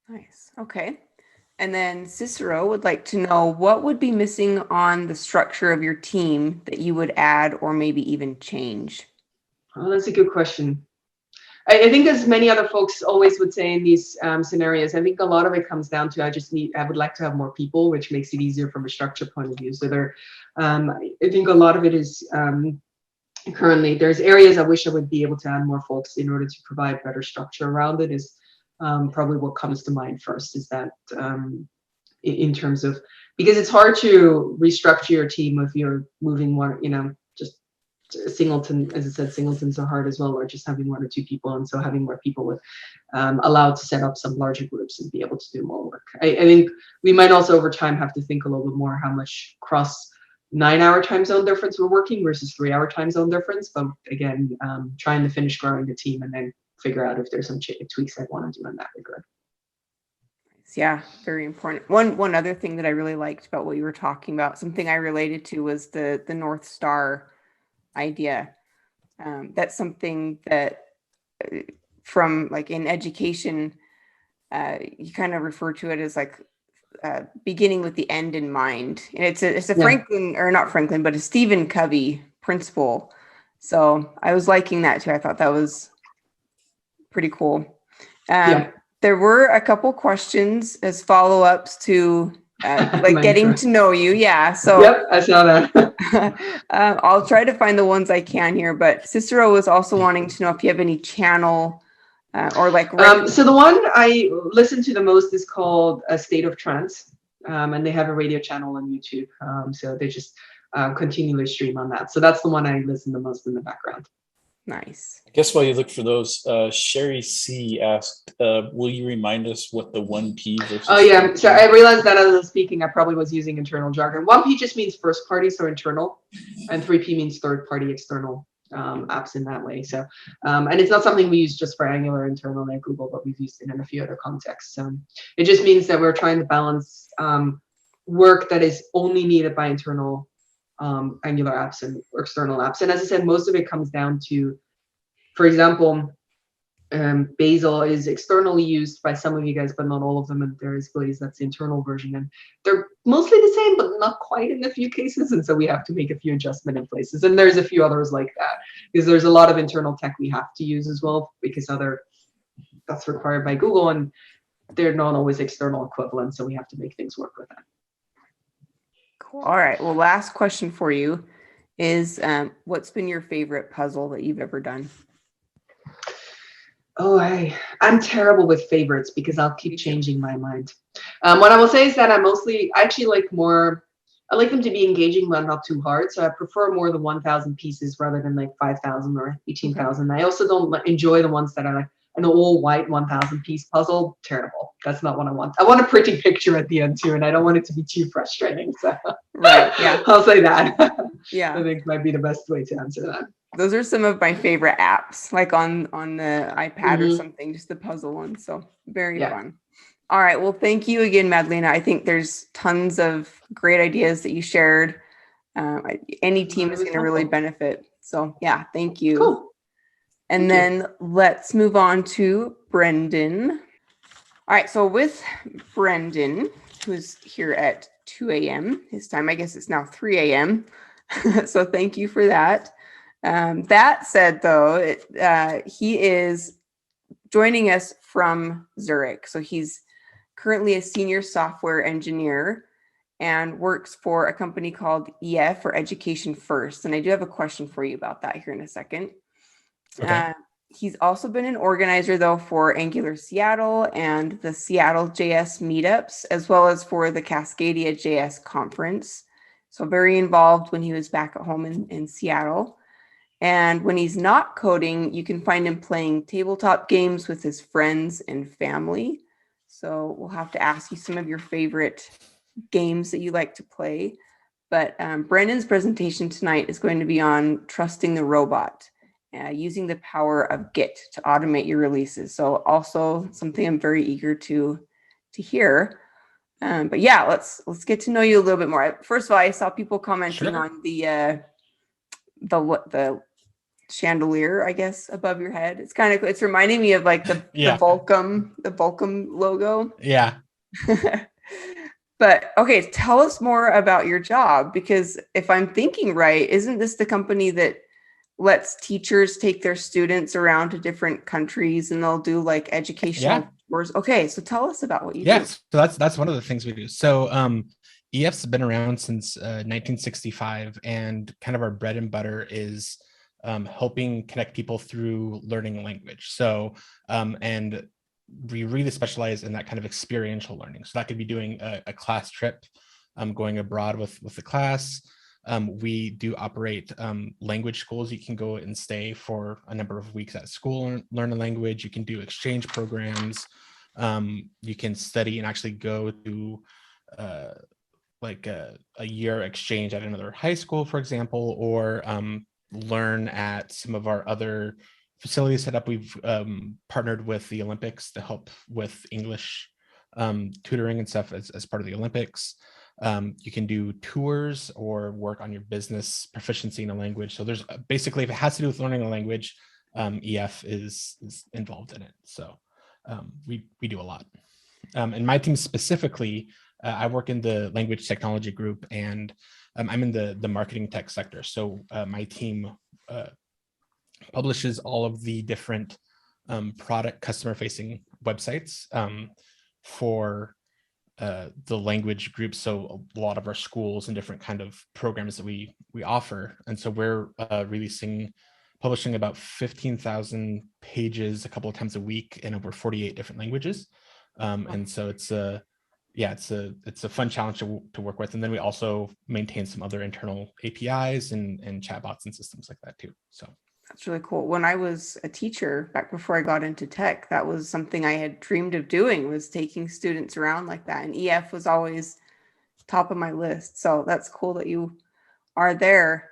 Nice. Okay. And then Cicero would like to know, what would be missing on the structure of your team that you would add or maybe even change? Oh, that's a good question. I think, as many other folks always would say in these scenarios, I think a lot of it comes down to I would like to have more people, which makes it easier from a structure point of view. So I think a lot of it is currently there's areas I wish I would be able to add more folks in order to provide better structure around it. Is probably what comes to mind first, is that in terms of, because it's hard to restructure your team if you're moving more, just singleton, as I said, singletons are hard as well, or just having 1 or 2 people. And so having more people with allowed to set up some larger groups and be able to do more work. I think we might also over time have to think a little bit more how much cross 9-hour time zone difference we're working versus 3-hour time zone difference. But again, trying to finish growing the team and then figure out if there's some tweaks I want to do in that regard. Yeah, very important. One other thing that I really liked about what you were talking about, something I related to, was the North Star idea. That's something that from like in education, you kind of refer to it as like beginning with the end in mind. And it's a Yeah. Franklin, or not Franklin, but a Stephen Covey principle. So I was liking that too. I thought that was pretty cool. Yeah. There were a couple questions as follow-ups to like getting to know you. Yeah. So yep, I saw that. I'll try to find the ones I can here, but Cicero was also wanting to know if you have any channel or like so the one I listen to the most is called A State of Trance, and they have a radio channel on YouTube. So they just continually stream on that. So that's the one I listen the most in the background. Nice. I guess while you look for those, Sherry C asked, will you remind us what the 1P versus? Oh yeah, so I realized that as I was speaking, I probably was using internal jargon. 1P just means first party, so internal, and 3P means third party, external apps in that way. So, and it's not something we use just for Angular internal like Google, but we've used it in a few other contexts. It just means that we're trying to balance work that is only needed by internal Angular apps and external apps. And as I said, most of it comes down to, for example, Bazel is externally used by some of you guys, but not all of them. And there is Blaze, that's the internal version. And they're mostly the same, but not quite in a few cases. And so we have to make a few adjustments in places. And there's a few others like that, because there's a lot of internal tech we have to use as well, because that's required by Google, and they're not always external equivalents. So we have to make things work with that. Cool. All right. Well, last question for you is what's been your favorite puzzle that you've ever done? Oh, I'm terrible with favorites because I'll keep changing my mind. What I will say is that I actually like I like them to be engaging but not too hard. So I prefer more the 1,000 pieces rather than like 5,000 or 18,000. I also don't enjoy the ones that are like an all white 1,000 piece puzzle. Terrible. That's not what I want. I want a pretty picture at the end too, and I don't want it to be too frustrating. So right, yeah, I'll say that. Yeah, I think might be the best way to answer that. Those are some of my favorite apps, like on the iPad or something, just the puzzle ones. So very fun. All right. Well, thank you again, Madleina. I think there's tons of great ideas that you shared. Any team is going to really benefit. So yeah, thank you. Cool. And then let's move on to Brenden. All right. So with Brenden, who's here at 2 a.m. his time, I guess it's now 3 a.m. So thank you for that. That said, though, he is joining us from Zurich. So he's currently a senior software engineer and works for a company called EF, or Education First. And I do have a question for you about that here in a second. Okay. He's also been an organizer, though, for Angular Seattle and the Seattle JS meetups, as well as for the Cascadia JS conference. So very involved when he was back at home in Seattle. And when he's not coding, you can find him playing tabletop games with his friends and family. So we'll have to ask you some of your favorite games that you like to play. But Brenden's presentation tonight is going to be on trusting the robot, using the power of Git to automate your releases. So also something I'm very eager to hear. But yeah, let's get to know you a little bit more. First of all, I saw people commenting on the chandelier, I guess, above your head. It's reminding me of like the Volcom logo. Yeah. But okay, tell us more about your job, because if I'm thinking right, isn't this the company that lets teachers take their students around to different countries and they'll do like educational tours? Okay, so tell us about what you do. Yes, so that's one of the things we do. So EF's been around since 1965, and kind of our bread and butter is helping connect people through learning a language. So and we really specialize in that kind of experiential learning. So that could be doing a class trip, going abroad with the class. We do operate language schools. You can go and stay for a number of weeks at school and learn a language. You can do exchange programs. You can study and actually go to like a year exchange at another high school, for example, or learn at some of our other facilities set up. We've partnered with the Olympics to help with English tutoring and stuff as part of the Olympics. You can do tours or work on your business proficiency in a language. So there's basically, if it has to do with learning a language, EF is involved in it. So we do a lot. And my team specifically, I work in the language technology group, and I'm in the marketing tech sector. So my team publishes all of the different product customer facing websites for the language group. So a lot of our schools and different kind of programs that we offer. And so we're publishing about 15,000 pages a couple of times a week in over 48 different languages. And so it's a fun challenge to work with. And then we also maintain some other internal APIs and chatbots and systems like that too. So that's really cool. When I was a teacher back before I got into tech, that was something I had dreamed of doing, was taking students around like that. And EF was always top of my list. So that's cool that you are there.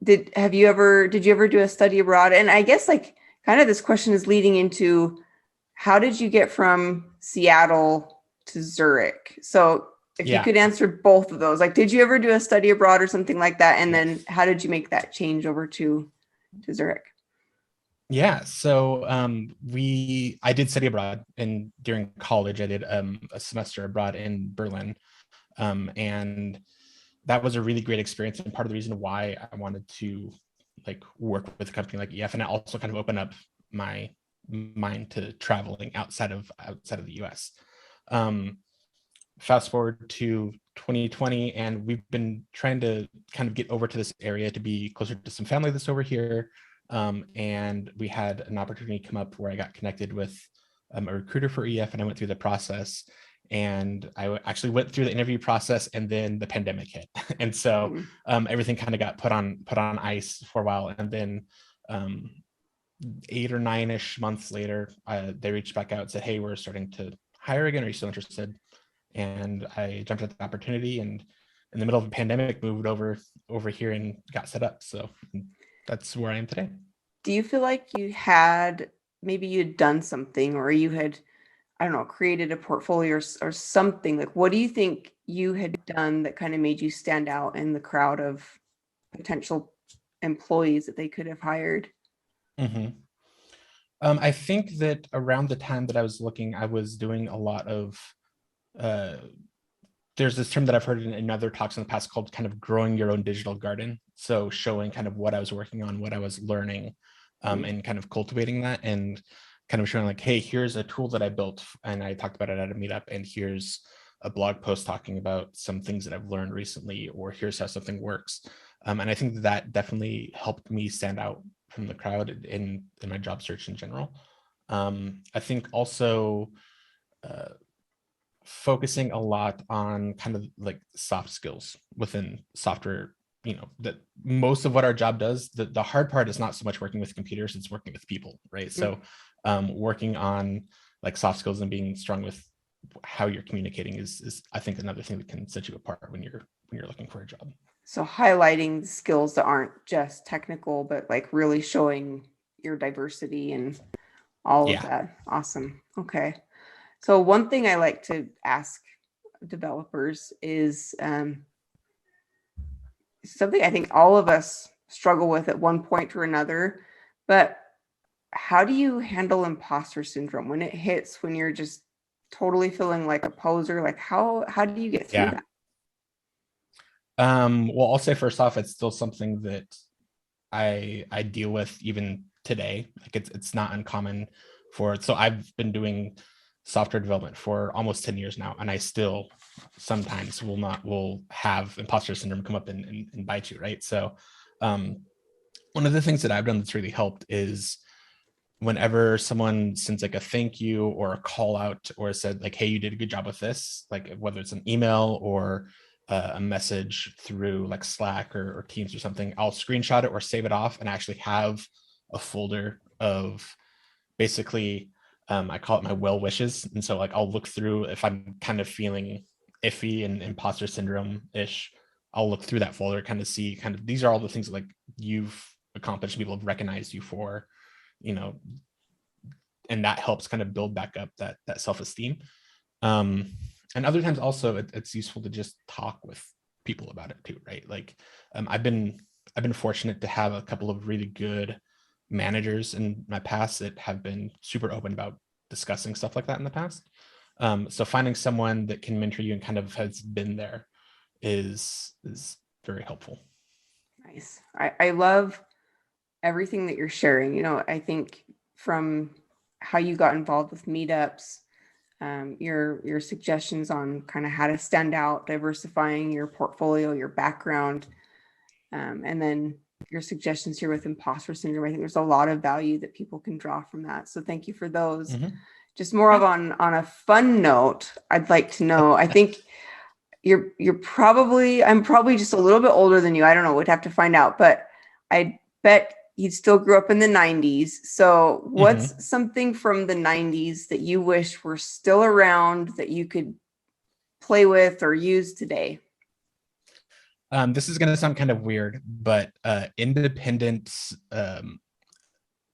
Did you ever do a study abroad? And I guess like kind of this question is leading into, how did you get from Seattle to Zurich? So if you could answer both of those, like, did you ever do a study abroad or something like that? And then how did you make that change over to Zurich? Yeah, so I did study abroad, and during college I did a semester abroad in Berlin, and that was a really great experience, and part of the reason why I wanted to like work with a company like EF, and I also kind of opened up my mind to traveling outside of the US. Fast forward to 2020, and we've been trying to kind of get over to this area to be closer to some family that's over here. And we had an opportunity come up where I got connected with a recruiter for EF, and I went through the process. And I actually went through the interview process, and then the pandemic hit, and so everything kind of got put on ice for a while. And then 8 or 9-ish months later, they reached back out and said, "Hey, we're starting to hire again. Are you still interested?" And I jumped at the opportunity, and in the middle of a pandemic, moved over here and got set up. So that's where I am today. Do you feel like maybe you'd done something, or you had, I don't know, created a portfolio or something? Like, what do you think you had done that kind of made you stand out in the crowd of potential employees that they could have hired? Mm-hmm. I think that around the time that I was looking, I was doing a lot of, there's this term that I've heard in other talks in the past called kind of growing your own digital garden. So showing kind of what I was working on, what I was learning, and kind of cultivating that, and kind of showing like, hey, here's a tool that I built and I talked about it at a meetup, and here's a blog post talking about some things that I've learned recently, or here's how something works. And I think that definitely helped me stand out from the crowd in my job search in general. I think also focusing a lot on kind of like soft skills within software, that most of what our job does, the hard part is not so much working with computers, it's working with people, right? So working on like soft skills and being strong with how you're communicating is I think another thing that can set you apart when you're looking for a job. So highlighting skills that aren't just technical, but like really showing your diversity and all of that. Awesome. Okay. So one thing I like to ask developers is something I think all of us struggle with at one point or another, but how do you handle imposter syndrome when it hits, when you're just totally feeling like a poser? Like how do you get through that? Well, I'll say first off, it's still something that I deal with even today. Like it's not uncommon for it. So I've been doing software development for almost 10 years now, and I still sometimes will have imposter syndrome come up and bite you, right? So one of the things that I've done that's really helped is whenever someone sends like a thank you or a call out or said like, hey, you did a good job with this, like whether it's an email or a message through like Slack or Teams or something, I'll screenshot it or save it off and actually have a folder of basically, I call it my well wishes. And so like, I'll look through, if I'm kind of feeling iffy and imposter syndrome-ish, I'll look through that folder, kind of see kind of, these are all the things that, like you've accomplished, people have recognized you for, and that helps kind of build back up that self-esteem. And other times also it's useful to just talk with people about it too, right? Like I've been fortunate to have a couple of really good managers in my past that have been super open about discussing stuff like that in the past. So finding someone that can mentor you and kind of has been there is very helpful. Nice. I love everything that you're sharing. You know, I think from how you got involved with meetups, your suggestions on kind of how to stand out, diversifying your portfolio, your background, and then your suggestions here with imposter syndrome. I think there's a lot of value that people can draw from that. So thank you for those. Mhm. Just more of on a fun note, I'd like to know, I think I'm probably just a little bit older than you. I don't know, we'd have to find out, but I bet you still grew up in the 90s. So what's something from the 90s that you wish were still around that you could play with or use today? This is going to sound kind of weird, but independent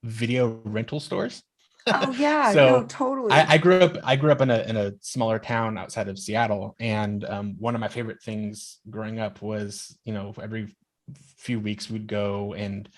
video rental stores. Oh yeah, So no, totally. I grew up in a smaller town outside of Seattle, and one of my favorite things growing up was, you know, every few weeks we'd go and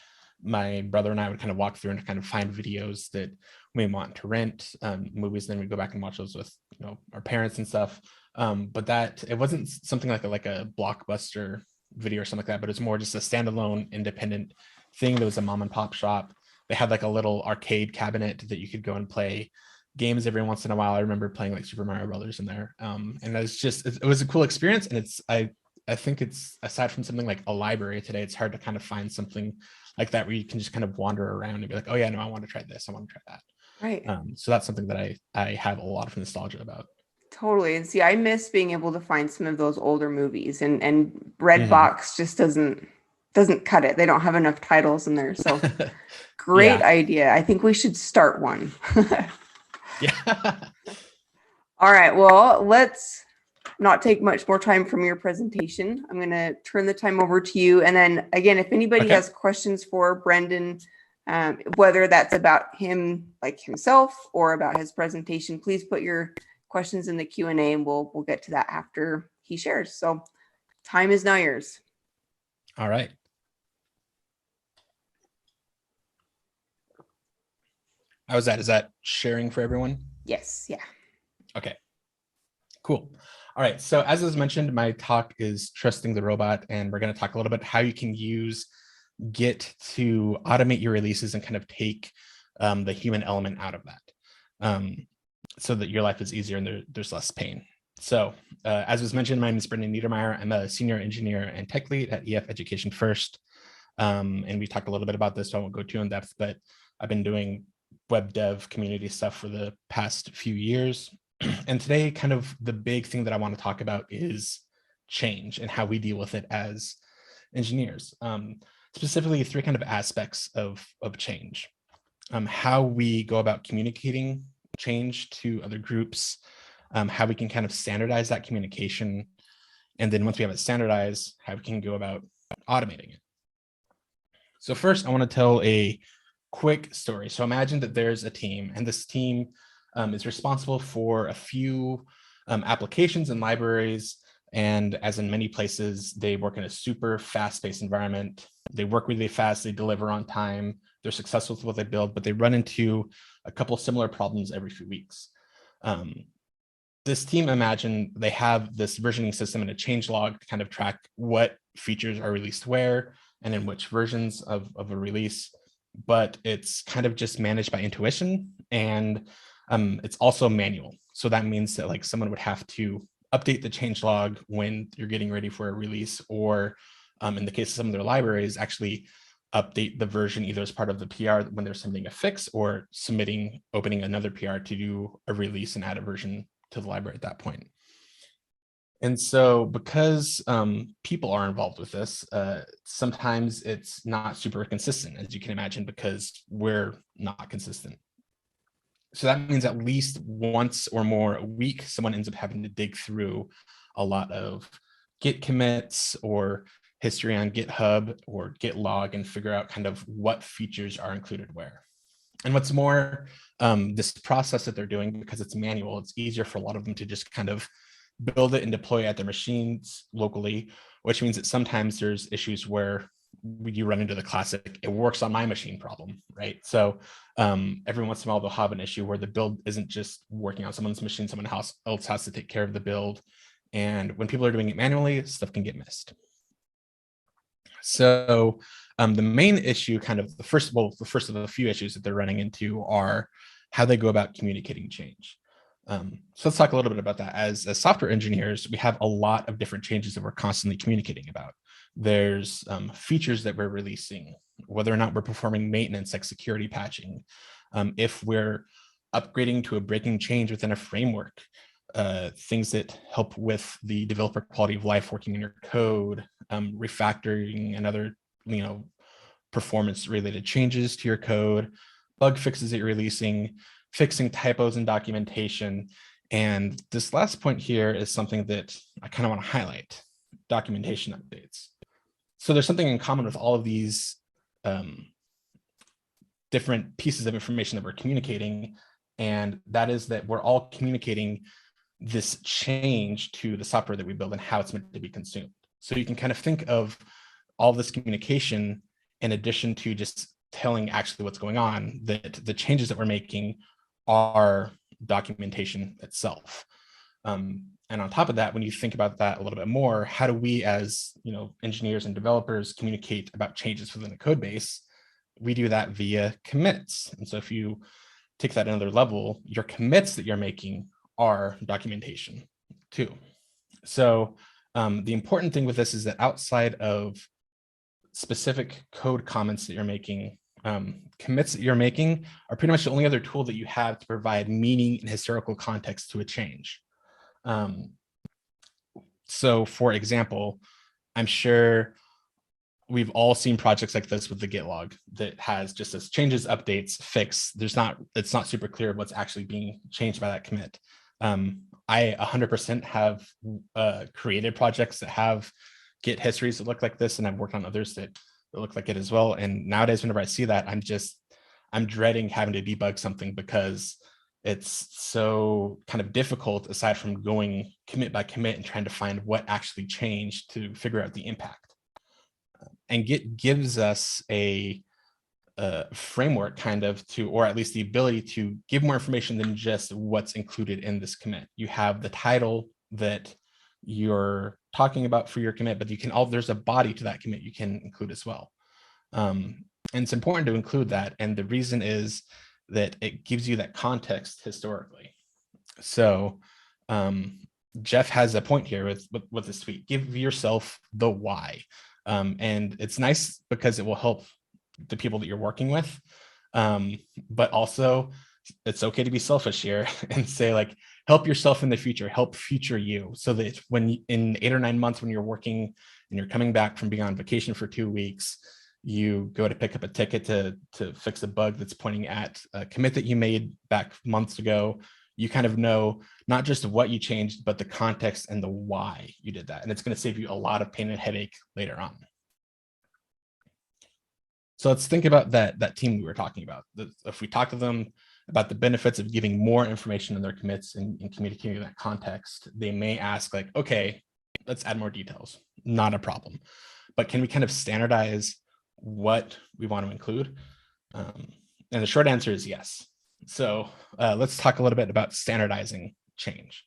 my brother and I would kind of walk through and kind of find videos that we want to rent, movies, and then we'd go back and watch those with, you know, our parents and stuff. But that it wasn't something like a Blockbuster video or something like that, but it's more just a standalone independent thing that was a mom and pop shop. They had like a little arcade cabinet that you could go and play games every once in a while. I remember playing like Super Mario Brothers in there. And it was a cool experience. And I think it's, aside from something like a library today, it's hard to kind of find something like that where you can just kind of wander around and be like, oh yeah, no, I want to try this, I want to try that. Right. So that's something that I have a lot of nostalgia about. Totally. And see, I miss being able to find some of those older movies, and Redbox just doesn't cut it. They don't have enough titles in there. So great idea. I think we should start one. Yeah. All right. Well, let's not take much more time from your presentation. I'm going to turn the time over to you. And then again, if anybody has questions for Brenden, whether that's about him, like himself, or about his presentation, please put your questions in the Q&A and we'll get to that after he shares. So time is now yours. All right. How's that? Is that sharing for everyone? Yes. Yeah. Okay, cool. All right. So as was mentioned, my talk is Trusting the Robot, and we're going to talk a little bit how you can use Git to automate your releases and kind of take the human element out of that, so that your life is easier and there's less pain. So as was mentioned, my name is Brenden Niedermeyer. I'm a senior engineer and tech lead at EF Education First. And we talked a little bit about this, so I won't go too in depth, but I've been doing web dev community stuff for the past few years. And today, kind of the big thing that I want to talk about is change and how we deal with it as engineers. Specifically, three kind of aspects of change. How we go about communicating change to other groups, how we can kind of standardize that communication, and then once we have it standardized, how we can go about automating it. So first, I want to tell a quick story. So imagine that there's a team, and this team is responsible for a few applications and libraries. And as in many places, they work in a super fast-paced environment. They work really fast, they deliver on time, they're successful with what they build, but they run into a couple of similar problems every few weeks. This team, imagine they have this versioning system and a change log to kind of track what features are released where and in which versions of a release, but it's kind of just managed by intuition, and it's also manual. So that means that like someone would have to update the change log when you're getting ready for a release, or in the case of some of their libraries, actually update the version either as part of the PR when they're submitting a fix, or opening another PR to do a release and add a version to the library at that point. And so because people are involved with this, sometimes it's not super consistent, as you can imagine, because we're not consistent. So that means at least once or more a week, someone ends up having to dig through a lot of Git commits or history on GitHub or GitLog and figure out kind of what features are included where. And what's more, this process that they're doing, because it's manual, it's easier for a lot of them to just kind of build it and deploy it at their machines locally, which means that sometimes there's issues where you run into the classic, it works on my machine problem, right? So every once in a while, they'll have an issue where the build isn't just working on someone's machine, someone else has to take care of the build. And when people are doing it manually, stuff can get missed. So the main issue, kind of the first of the few issues that they're running into are how they go about communicating change. So let's talk a little bit about that. As software engineers, we have a lot of different changes that we're constantly communicating about. There's features that we're releasing, whether or not we're performing maintenance like security patching, if we're upgrading to a breaking change within a framework, things that help with the developer quality of life working in your code, refactoring and other, performance related changes to your code, bug fixes that you're releasing, fixing typos in documentation. And this last point here is something that I kind of want to highlight: documentation updates. So there's something in common with all of these different pieces of information that we're communicating, and that is that we're all communicating this change to the software that we build and how it's meant to be consumed. So you can kind of think of all this communication in addition to just telling actually what's going on, that the changes that we're making are documentation itself. And on top of that, when you think about that a little bit more, how do we as engineers and developers communicate about changes within a code base? We do that via commits. And so if you take that another level, your commits that you're making are documentation too. So the important thing with this is that outside of specific code comments that you're making, commits that you're making are pretty much the only other tool that you have to provide meaning and historical context to a change. So for example, I'm sure we've all seen projects like this with the Git log that has just as changes, updates, fix. It's not super clear what's actually being changed by that commit. I 100% have created projects that have Git histories that look like this, and I've worked on others that look like it as well. And nowadays, whenever I see that, I'm dreading having to debug something because it's so kind of difficult, aside from going commit by commit and trying to find what actually changed to figure out the impact. And Git gives us a framework kind of or at least the ability to give more information than just what's included in this commit. You have the title that you're talking about for your commit, but there's a body to that commit you can include as well. And it's important to include that. And the reason is that it gives you that context historically. So Jeff has a point here with this tweet: give yourself the why. And it's nice because it will help the people that you're working with. But also it's okay to be selfish here and say, like, help yourself in the future, help future you, so that when in 8 or 9 months, when you're working and you're coming back from being on vacation for 2 weeks, you go to pick up a ticket to fix a bug that's pointing at a commit that you made back months ago, you kind of know not just what you changed, but the context and the why you did that. And it's going to save you a lot of pain and headache later on. So let's think about that team we were talking about. If we talk to them about the benefits of giving more information in their commits and communicating that context, they may ask, like, okay, let's add more details. Not a problem. But can we kind of standardize what we want to include? And the short answer is yes. So let's talk a little bit about standardizing change.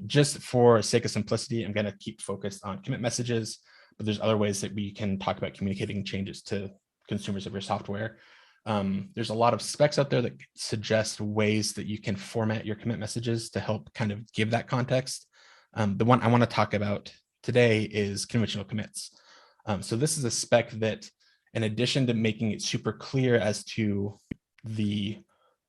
Just for sake of simplicity, I'm going to keep focused on commit messages, but there's other ways that we can talk about communicating changes to consumers of your software. There's a lot of specs out there that suggest ways that you can format your commit messages to help kind of give that context. The one I want to talk about today is conventional commits. So this is a spec that, in addition to making it super clear as to the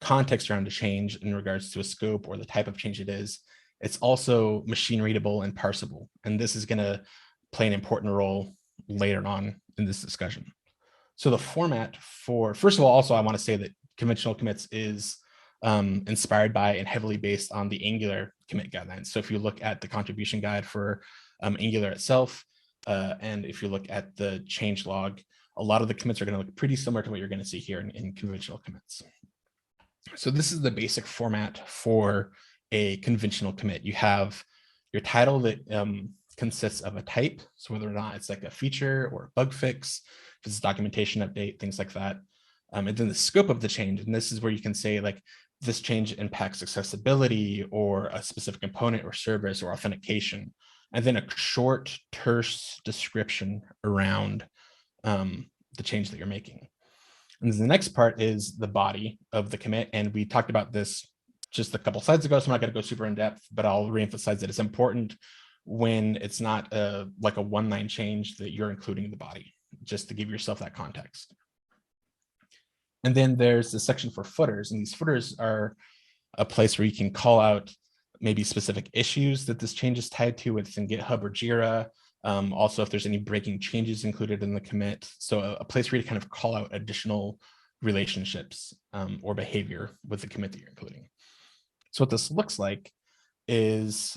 context around a change in regards to a scope or the type of change it is, it's also machine readable and parsable. And this is going to play an important role later on in this discussion. So the format for, first of all, also I want to say that conventional commits is inspired by and heavily based on the Angular commit guidelines. So if you look at the contribution guide for Angular itself, and if you look at the change log, a lot of the commits are going to look pretty similar to what you're going to see here in conventional commits. So this is the basic format for a conventional commit. You have your title that consists of a type, so whether or not it's like a feature or a bug fix, if it's a documentation update, things like that. And then the scope of the change, and this is where you can say like, this change impacts accessibility or a specific component or service or authentication, and then a short, terse description around the change that you're making. And the next part is the body of the commit, and we talked about this just a couple slides ago, so I'm not going to go super in depth, but I'll reemphasize that it's important when it's not like a one-line change that you're including in the body, just to give yourself that context. And then there's the section for footers, and these footers are a place where you can call out maybe specific issues that this change is tied to within GitHub or Jira. Also, if there's any breaking changes included in the commit. So a place where you kind of call out additional relationships or behavior with the commit that you're including. So what this looks like is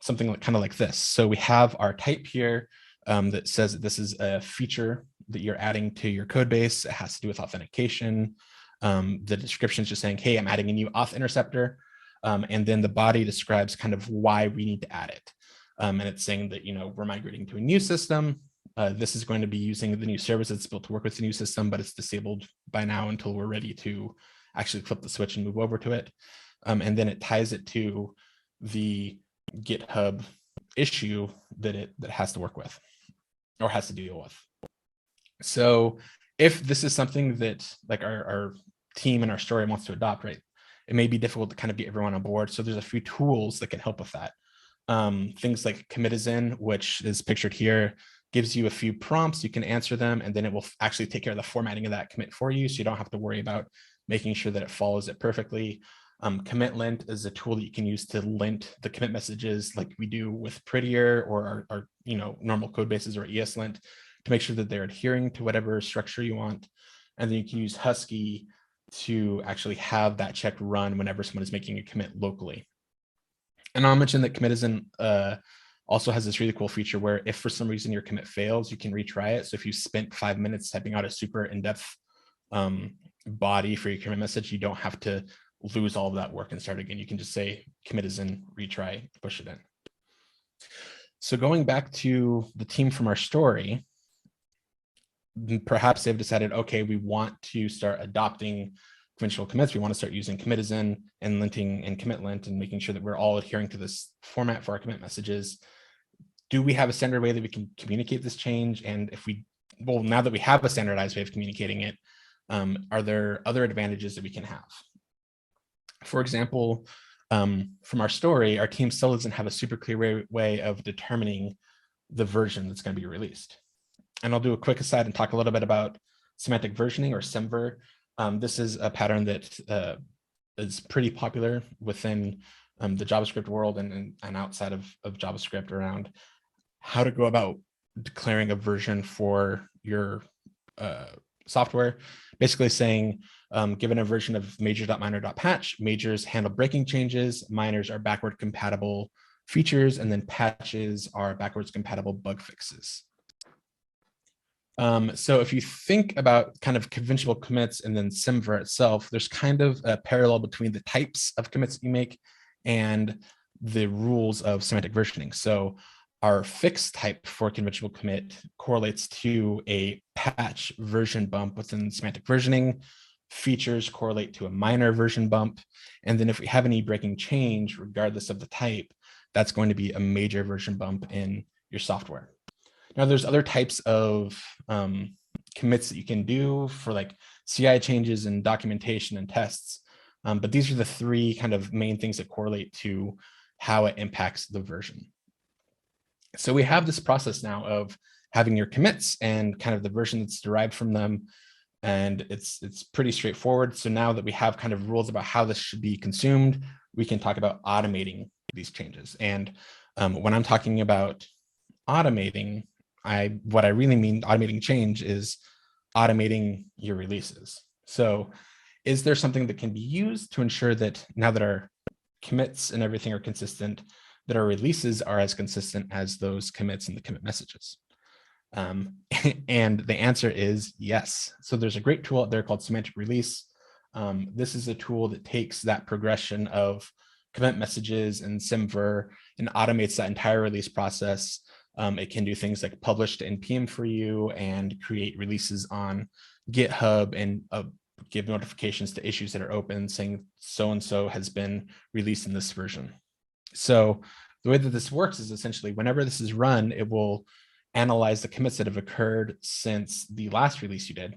something like, kind of like this. So we have our type here that says that this is a feature that you're adding to your code base. It has to do with authentication. The description is just saying, hey, I'm adding a new auth interceptor. And then the body describes kind of why we need to add it. And it's saying that, you know, we're migrating to a new system. This is going to be using the new service that's built to work with the new system, but it's disabled by now until we're ready to actually flip the switch and move over to it. And then it ties it to the GitHub issue that it has to work with or has to deal with. So if this is something that like our team and our story wants to adopt, right, it may be difficult to kind of get everyone on board. So there's a few tools that can help with that. Things like Comitizen, which is pictured here, gives you a few prompts, you can answer them, and then it will actually take care of the formatting of that commit for you. So you don't have to worry about making sure that it follows it perfectly. Commit lint is a tool that you can use to lint the commit messages like we do with Prettier or our you know, normal code bases or ESLint to make sure that they're adhering to whatever structure you want. And then you can use Husky to actually have that check run whenever someone is making a commit locally. And I'll mention that Comitizen also has this really cool feature where if for some reason your commit fails, you can retry it. So if you spent 5 minutes typing out a super in-depth body for your commit message, you don't have to lose all of that work and start again. You can just say Comitizen, retry, push it in. So going back to the team from our story, perhaps they've decided, okay, we want to start adopting conventional commits. We want to start using Comitizen and linting and commit lint and making sure that we're all adhering to this format for our commit messages. Do we have a standard way that we can communicate this change? And if we, well, now that we have a standardized way of communicating it, are there other advantages that we can have? For example, from our story, our team still doesn't have a super clear way of determining the version that's going to be released. And I'll do a quick aside and talk a little bit about semantic versioning or SEMVer. This is a pattern that is pretty popular within the JavaScript world and outside of JavaScript around how to go about declaring a version for your software. Basically saying, given a version of major.minor.patch, majors handle breaking changes, minors are backward compatible features, and then patches are backwards compatible bug fixes. So if you think about kind of conventional commits and then SEMVer itself, there's kind of a parallel between the types of commits that you make and the rules of semantic versioning. So our fixed type for conventional commit correlates to a patch version bump within semantic versioning. Features correlate to a minor version bump. And then if we have any breaking change, regardless of the type, that's going to be a major version bump in your software. Now, there's other types of commits that you can do for like CI changes and documentation and tests. But these are the three kind of main things that correlate to how it impacts the version. So we have this process now of having your commits and kind of the version that's derived from them. And it's pretty straightforward. So now that we have kind of rules about how this should be consumed, we can talk about automating these changes. And when I'm talking about automating, what I really mean automating change is automating your releases. So is there something that can be used to ensure that now that our commits and everything are consistent, that our releases are as consistent as those commits and the commit messages? And the answer is yes. So there's a great tool out there called Semantic Release. This is a tool that takes that progression of commit messages in SymVer and automates that entire release process. It can do things like publish to NPM for you and create releases on GitHub and give notifications to issues that are open saying so-and-so has been released in this version. So the way that this works is essentially whenever this is run, it will analyze the commits that have occurred since the last release you did,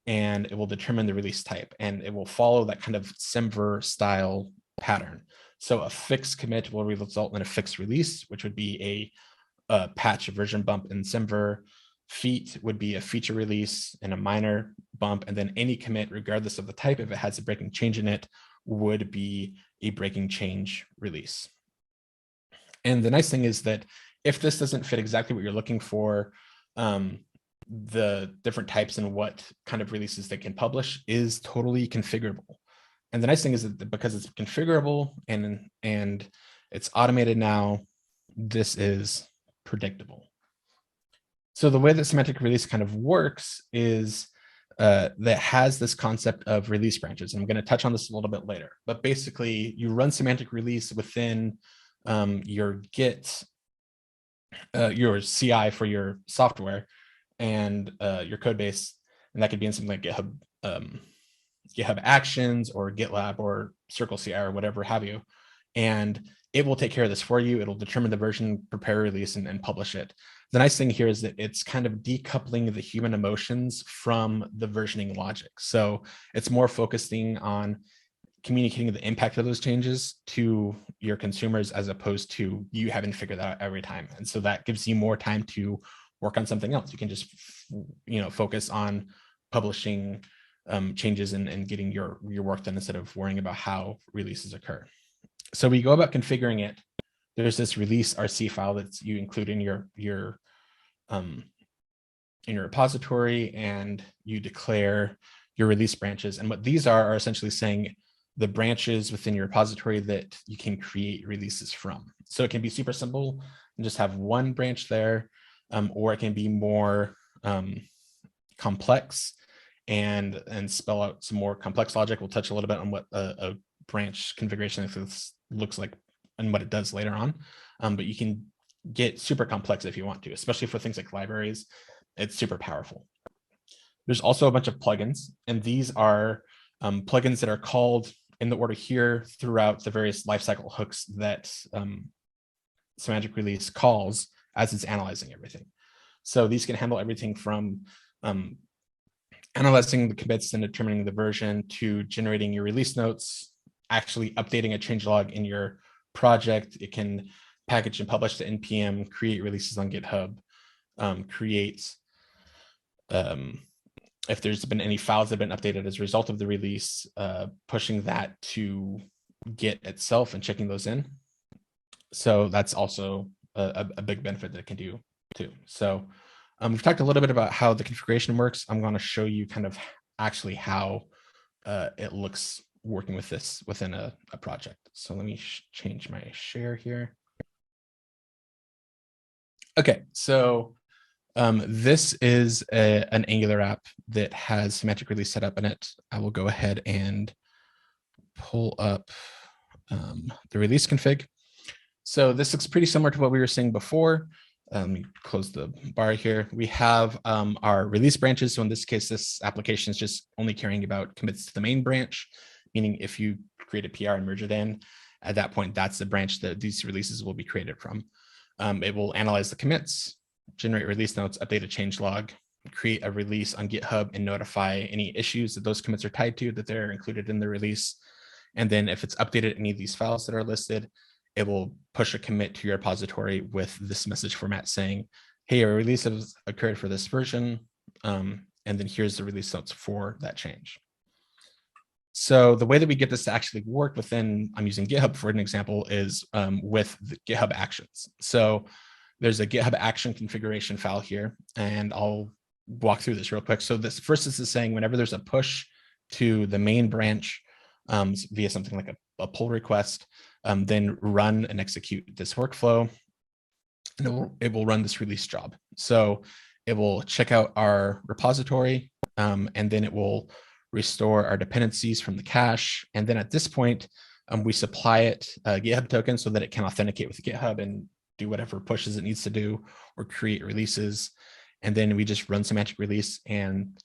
and it will determine the release type, and it will follow that kind of SymVer style pattern. So a fixed commit will result in a fixed release, which would be a patch, a version bump in SymVer. Feat would be a feature release and a minor bump, and then any commit, regardless of the type, if it has a breaking change in it, would be a breaking change release. And the nice thing is that if this doesn't fit exactly what you're looking for, the different types and what kind of releases they can publish is totally configurable. And the nice thing is that because it's configurable and it's automated now, this is predictable. So the way that Semantic Release kind of works is that has this concept of release branches. I'm going to touch on this a little bit later, but basically you run Semantic Release within your Git, your CI for your software and your code base, and that could be in something like GitHub, GitHub Actions or GitLab or Circle CI or whatever have you. And it will take care of this for you. It'll determine the version, prepare a release, and publish it. The nice thing here is that it's kind of decoupling the human emotions from the versioning logic. So it's more focusing on communicating the impact of those changes to your consumers as opposed to you having to figure that out every time. And so that gives you more time to work on something else. You can just, focus on publishing changes and getting your work done instead of worrying about how releases occur. So we go about configuring it. There's this release RC file that you include in your repository, and you declare your release branches. And what these are essentially saying the branches within your repository that you can create releases from. So it can be super simple and just have one branch there, or it can be more complex and spell out some more complex logic. We'll touch a little bit on what a branch configuration looks like and what it does later on. But you can get super complex if you want to, especially for things like libraries. It's super powerful. There's also a bunch of plugins, and these are plugins that are called in the order here throughout the various lifecycle hooks that Semantic Release calls as it's analyzing everything. So these can handle everything from analyzing the commits and determining the version to generating your release notes, actually updating a changelog in your project. It can package and publish to NPM, create releases on GitHub, create if there's been any files that have been updated as a result of the release, pushing that to Git itself and checking those in. So that's also a big benefit that it can do too. So we've talked a little bit about how the configuration works. I'm going to show you kind of actually how it looks working with this within a project. So let me change my share here. Okay, so this is an Angular app that has Semantic Release set up in it. I will go ahead and pull up the release config. So this looks pretty similar to what we were seeing before. Let me close the bar here. We have our release branches. So in this case, this application is just only caring about commits to the main branch, meaning if you create a PR and merge it in, at that point, that's the branch that these releases will be created from. It will analyze the commits, generate release notes, update a changelog, create a release on GitHub, and notify any issues that those commits are tied to that they're included in the release. And then if it's updated any of these files that are listed, it will push a commit to your repository with this message format saying, hey, a release has occurred for this version. And then here's the release notes for that change. So the way that we get this to actually work within, I'm using GitHub for an example, is with the GitHub Actions. So there's a GitHub Action configuration file here, and I'll walk through this real quick. So this first is saying whenever there's a push to the main branch via something like a pull request, then run and execute this workflow, and it will run this release job. So it will check out our repository, and then it will restore our dependencies from the cache. And then at this point, We supply it a GitHub token so that it can authenticate with GitHub and do whatever pushes it needs to do or create releases. And then we just run Semantic Release, and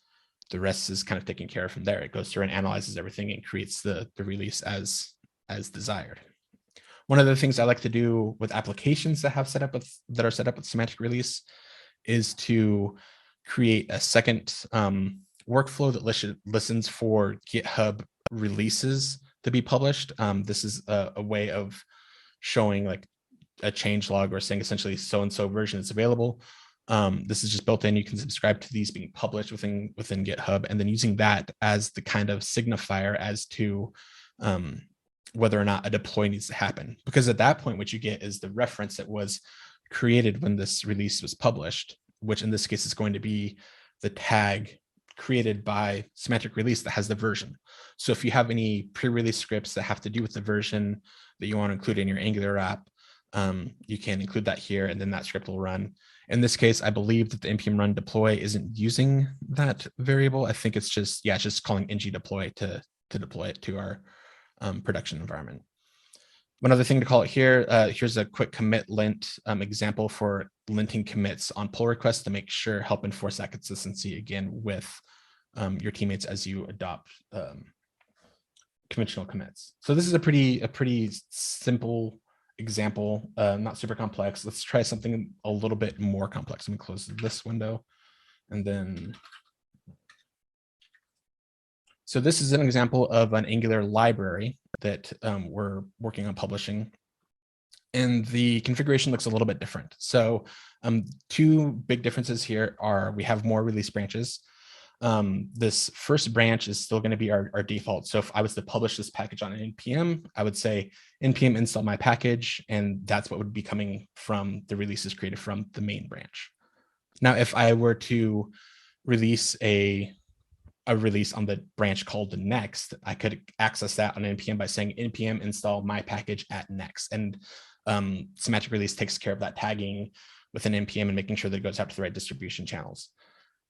the rest is kind of taken care of from there. It goes through and analyzes everything and creates the release as desired. One of the things I like to do with applications that are set up with Semantic Release is to create a second workflow that listens for GitHub releases to be published. This is a way of showing like a change log or saying essentially so-and-so version is available. This is just built in. You can subscribe to these being published within GitHub, and then using that as the kind of signifier as to whether or not a deploy needs to happen. Because at that point, what you get is the reference that was created when this release was published, which in this case is going to be the tag created by Semantic Release that has the version. So if you have any pre-release scripts that have to do with the version that you want to include in your Angular app, you can include that here, and then that script will run. In this case, I believe that the npm run deploy isn't using that variable. I think it's just, it's just calling ng deploy to deploy it to our production environment. One other thing to call it here, here's a quick commit lint example for linting commits on pull requests to make sure, help enforce that consistency again with your teammates as you adopt conventional commits. So this is a pretty simple example, not super complex. Let's try something a little bit more complex. Let me close this window and then. So this is an example of an Angular library that we're working on publishing. And the configuration looks a little bit different. So two big differences here are we have more release branches. This first branch is still going to be our default. So if I was to publish this package on npm, I would say npm install my package, and that's what would be coming from the releases created from the main branch. Now, if I were to release a release on the branch called the next, I could access that on npm by saying npm install my package at next. And Semantic Release takes care of that tagging within npm and making sure that it goes out to the right distribution channels.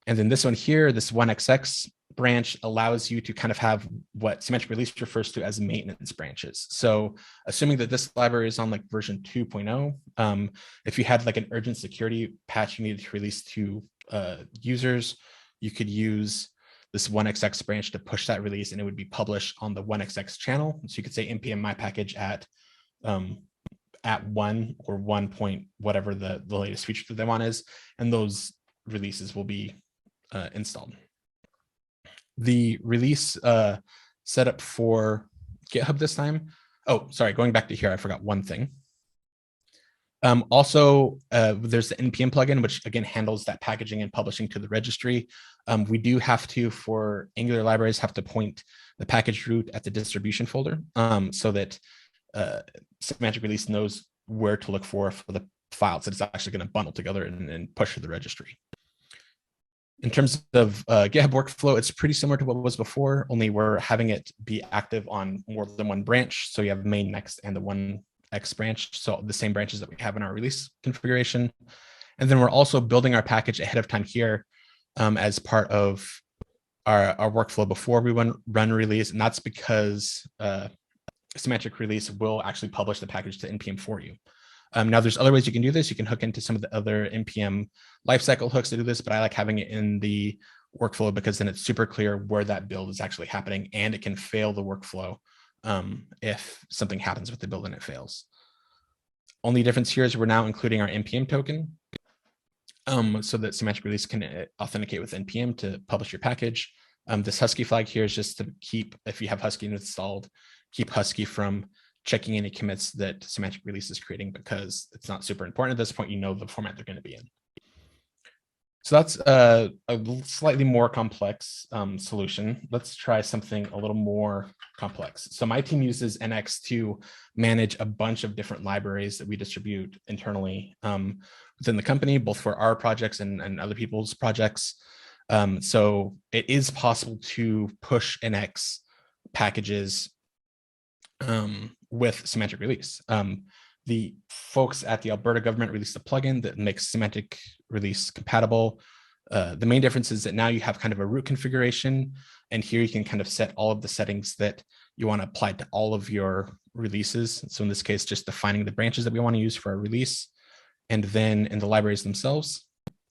And then this one here, this 1xx branch allows you to kind of have what Semantic Release refers to as maintenance branches. So assuming that this library is on like version 2.0, if you had like an urgent security patch you needed to release to users, you could use this 1xx branch to push that release, and it would be published on the 1xx channel. So you could say npm my package at 1 or 1 point whatever the latest feature that they want is, and those releases will be installed. The release setup for GitHub this time. Oh, sorry, going back to here, I forgot one thing. Also, there's the npm plugin, which again handles that packaging and publishing to the registry. We do have to, for Angular libraries, have to point the package root at the distribution folder so that Semantic Release knows where to look for the files that it's actually going to bundle together and push to the registry. In terms of GitHub workflow, it's pretty similar to what was before, only we're having it be active on more than one branch. So you have main, next, and the 1x branch. So the same branches that we have in our release configuration. And then we're also building our package ahead of time here as part of our workflow before we run release. And that's because Semantic Release will actually publish the package to npm for you. Now, there's other ways you can do this. You can hook into some of the other npm lifecycle hooks to do this, but I like having it in the workflow because then it's super clear where that build is actually happening, and it can fail the workflow if something happens with the build and it fails. Only difference here is we're now including our npm token so that Semantic Release can authenticate with npm to publish your package. This Husky flag here is just to keep, if you have Husky installed, keep Husky from checking any commits that Semantic Release is creating, because it's not super important at this point. You know the format they're going to be in. So that's a slightly more complex solution. Let's try something a little more complex. So my team uses NX to manage a bunch of different libraries that we distribute internally within the company, both for our projects and other people's projects. So it is possible to push NX packages with Semantic Release. The folks at the Alberta government released a plugin that makes Semantic Release compatible. The main difference is that now you have kind of a root configuration, and here you can kind of set all of the settings that you want to apply to all of your releases. So in this case, just defining the branches that we want to use for our release. And then in the libraries themselves,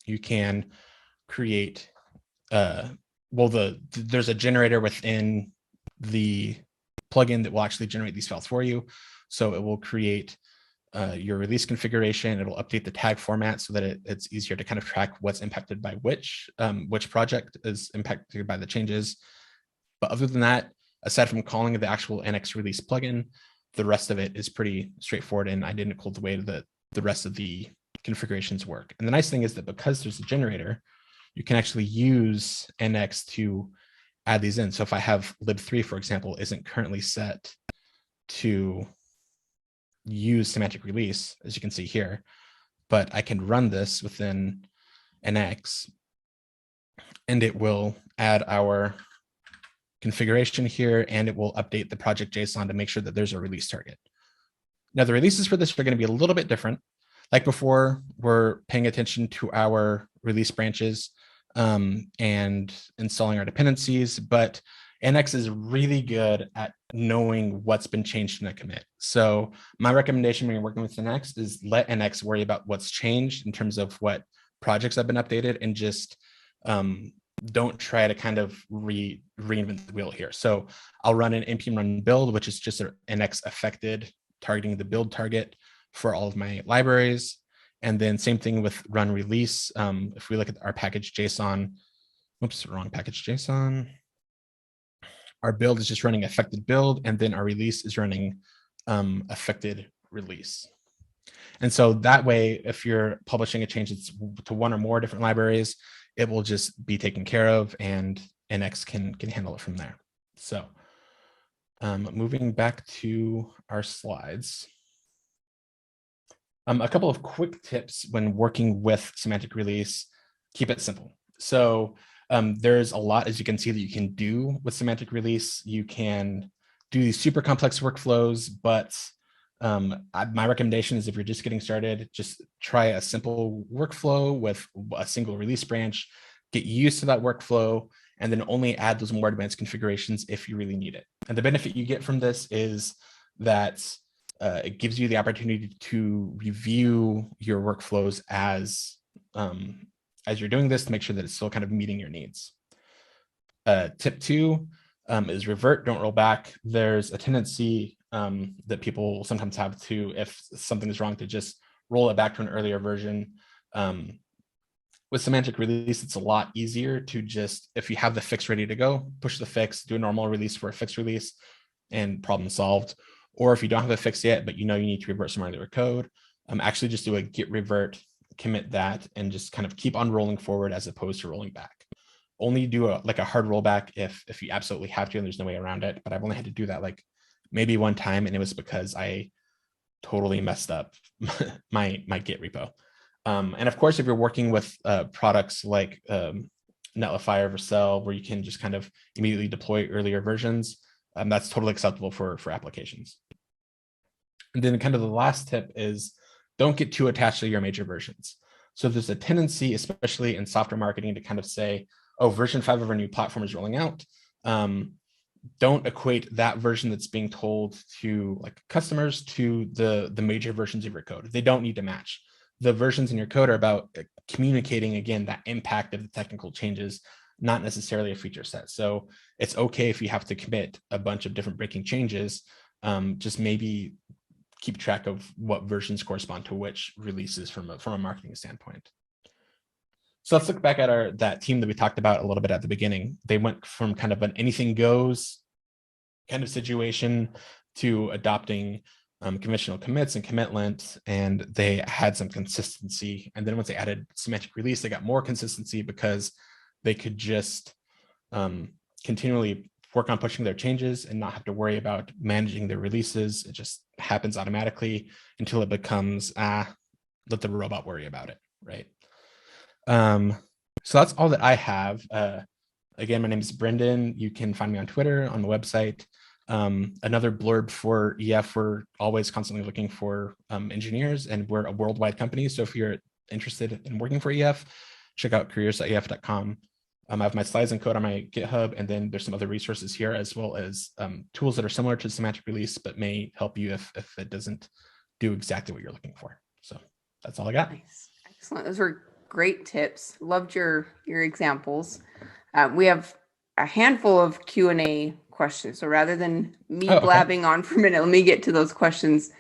you can create, there's a generator within the plugin that will actually generate these files for you. So it will create your release configuration. It'll update the tag format so that it's easier to kind of track what's impacted by which project is impacted by the changes. But other than that, aside from calling the actual NX release plugin, the rest of it is pretty straightforward and identical to the way that the rest of the configurations work. And the nice thing is that because there's a generator, you can actually use NX to add these in. So if I have lib3, for example, isn't currently set to use semantic release, as you can see here, but I can run this within NX and it will add our configuration here and it will update the project JSON to make sure that there's a release target. Now the releases for this are going to be a little bit different. Like before, we're paying attention to our release branches and installing our dependencies, but NX is really good at knowing what's been changed in a commit. So my recommendation when you're working with NX is let NX worry about what's changed in terms of what projects have been updated and just don't try to kind of reinvent the wheel here. So I'll run an npm run build, which is just an NX affected targeting the build target for all of my libraries. And then same thing with run release. If we look at our package JSON, oops, wrong package JSON. Our build is just running affected build, and then our release is running affected release. And so that way, if you're publishing a change that's to one or more different libraries, it will just be taken care of and NX can handle it from there. So moving back to our slides. A couple of quick tips when working with semantic release, keep it simple. So there's a lot, as you can see, that you can do with semantic release. You can do these super complex workflows, but my recommendation is if you're just getting started, just try a simple workflow with a single release branch, get used to that workflow, and then only add those more advanced configurations if you really need it. And the benefit you get from this is that it gives you the opportunity to review your workflows as you're doing this to make sure that it's still kind of meeting your needs. Tip 2 is revert, don't roll back. There's a tendency that people sometimes have to, if something is wrong, to just roll it back to an earlier version. With semantic release, it's a lot easier to just, if you have the fix ready to go, push the fix, do a normal release for a fixed release, and problem solved. Or if you don't have a fix yet, but you know you need to revert some earlier code, actually just do a git revert, commit that, and just kind of keep on rolling forward as opposed to rolling back. Only do a hard rollback if you absolutely have to and there's no way around it. But I've only had to do that like maybe one time, and it was because I totally messed up my Git repo. And of course, if you're working with products like Netlify or Vercel, where you can just kind of immediately deploy earlier versions, that's totally acceptable for applications. And then kind of the last tip is don't get too attached to your major versions. So there's a tendency, especially in software marketing, to kind of say, oh, version 5 of our new platform is rolling out. Don't equate that version that's being told to like customers to the major versions of your code. They don't need to match. The versions in your code are about communicating, again, that impact of the technical changes, not necessarily a feature set. So it's okay if you have to commit a bunch of different breaking changes, just maybe keep track of what versions correspond to which releases from a marketing standpoint. So let's look back at that team that we talked about a little bit at the beginning. They went from kind of an anything goes kind of situation to adopting conventional commits and commit length, and they had some consistency. And then once they added semantic release, they got more consistency because they could just continually work on pushing their changes and not have to worry about managing their releases. It just happens automatically until it becomes, let the robot worry about it, right? So that's all that I have. Again, my name is Brenden. You can find me on Twitter, on the website. Another blurb for EF, we're always constantly looking for engineers, and we're a worldwide company. So if you're interested in working for EF, check out careers.ef.com. I have my slides and code on my GitHub, and then there's some other resources here, as well as tools that are similar to Semantic Release, but may help you if it doesn't do exactly what you're looking for. So that's all I got. Nice. Excellent. Those were great tips. Loved your examples. We have a handful of Q&A questions. So rather than me blabbing on for a minute, let me get to those questions.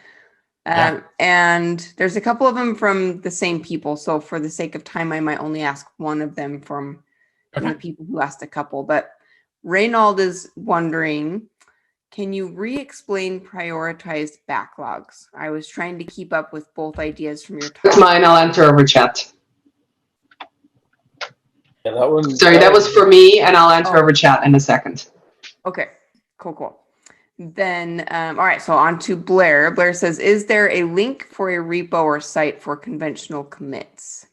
And there's a couple of them from the same people. So for the sake of time, I might only ask one of them from the people who asked a couple. But Reynold is wondering, can you re-explain prioritized backlogs? I was trying to keep up with both ideas from your talk. That's mine. I'll answer over chat. Yeah, that one. Sorry, that was for me, and I'll answer over chat in a second. Okay, cool. Then, all right, so on to Blair. Blair says, is there a link for a repo or site for conventional commits?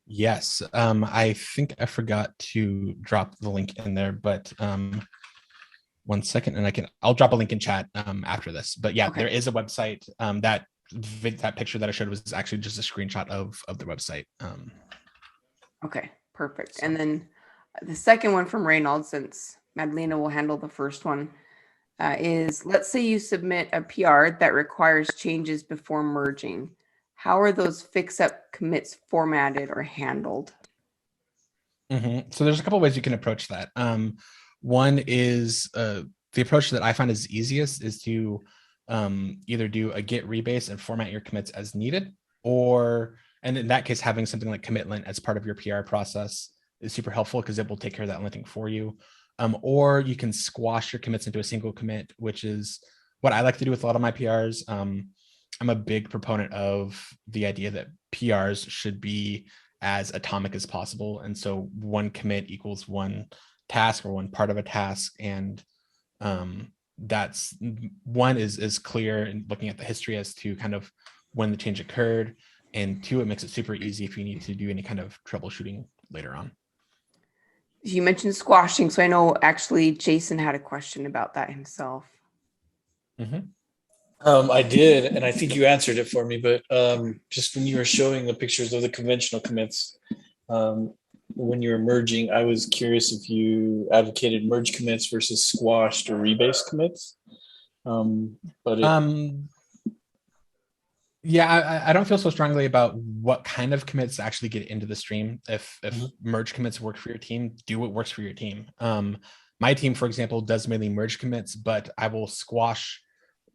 Yes, I think I forgot to drop the link in there, but 1 second, and I'll drop a link in chat after this. But yeah, there is a website. That picture that I showed was actually just a screenshot of the website. Okay, perfect. So. And then the second one from Reynold, since Madleina will handle the first one, is let's say you submit a PR that requires changes before merging. How are those fix-up commits formatted or handled? So there's a couple of ways you can approach that. One is the approach that I find is easiest is to either do a git rebase and format your commits as needed, and in that case, having something like commit lint as part of your PR process is super helpful because it will take care of that linting for you. Or you can squash your commits into a single commit, which is what I like to do with a lot of my PRs. I'm a big proponent of the idea that PRs should be as atomic as possible. And so one commit equals one task or one part of a task. And that's one is clear in looking at the history as to kind of when the change occurred. And two, it makes it super easy if you need to do any kind of troubleshooting later on. You mentioned squashing. So I know actually Jason had a question about that himself. I did, and I think you answered it for me, but just when you were showing the pictures of the conventional commits, when you were merging, I was curious if you advocated merge commits versus squashed or rebase commits. Yeah, I don't feel so strongly about what kind of commits actually get into the stream. If merge commits work for your team, do what works for your team. My team, for example, does mainly merge commits, but I will squash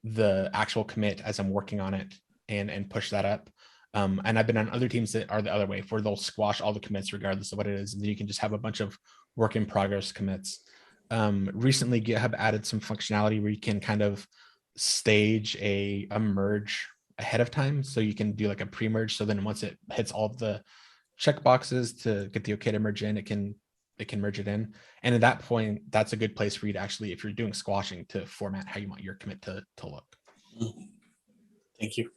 the actual commit as I'm working on it and push that up. And I've been on other teams that are the other way, where they'll squash all the commits regardless of what it is, and then you can just have a bunch of work in progress commits. Recently, GitHub added some functionality where you can kind of stage a merge ahead of time, so you can do like a pre-merge. So then once it hits all of the checkboxes to get the okay to merge in, it can merge it in. And at that point, that's a good place for you to actually, if you're doing squashing, to format how you want your commit to look. Thank you.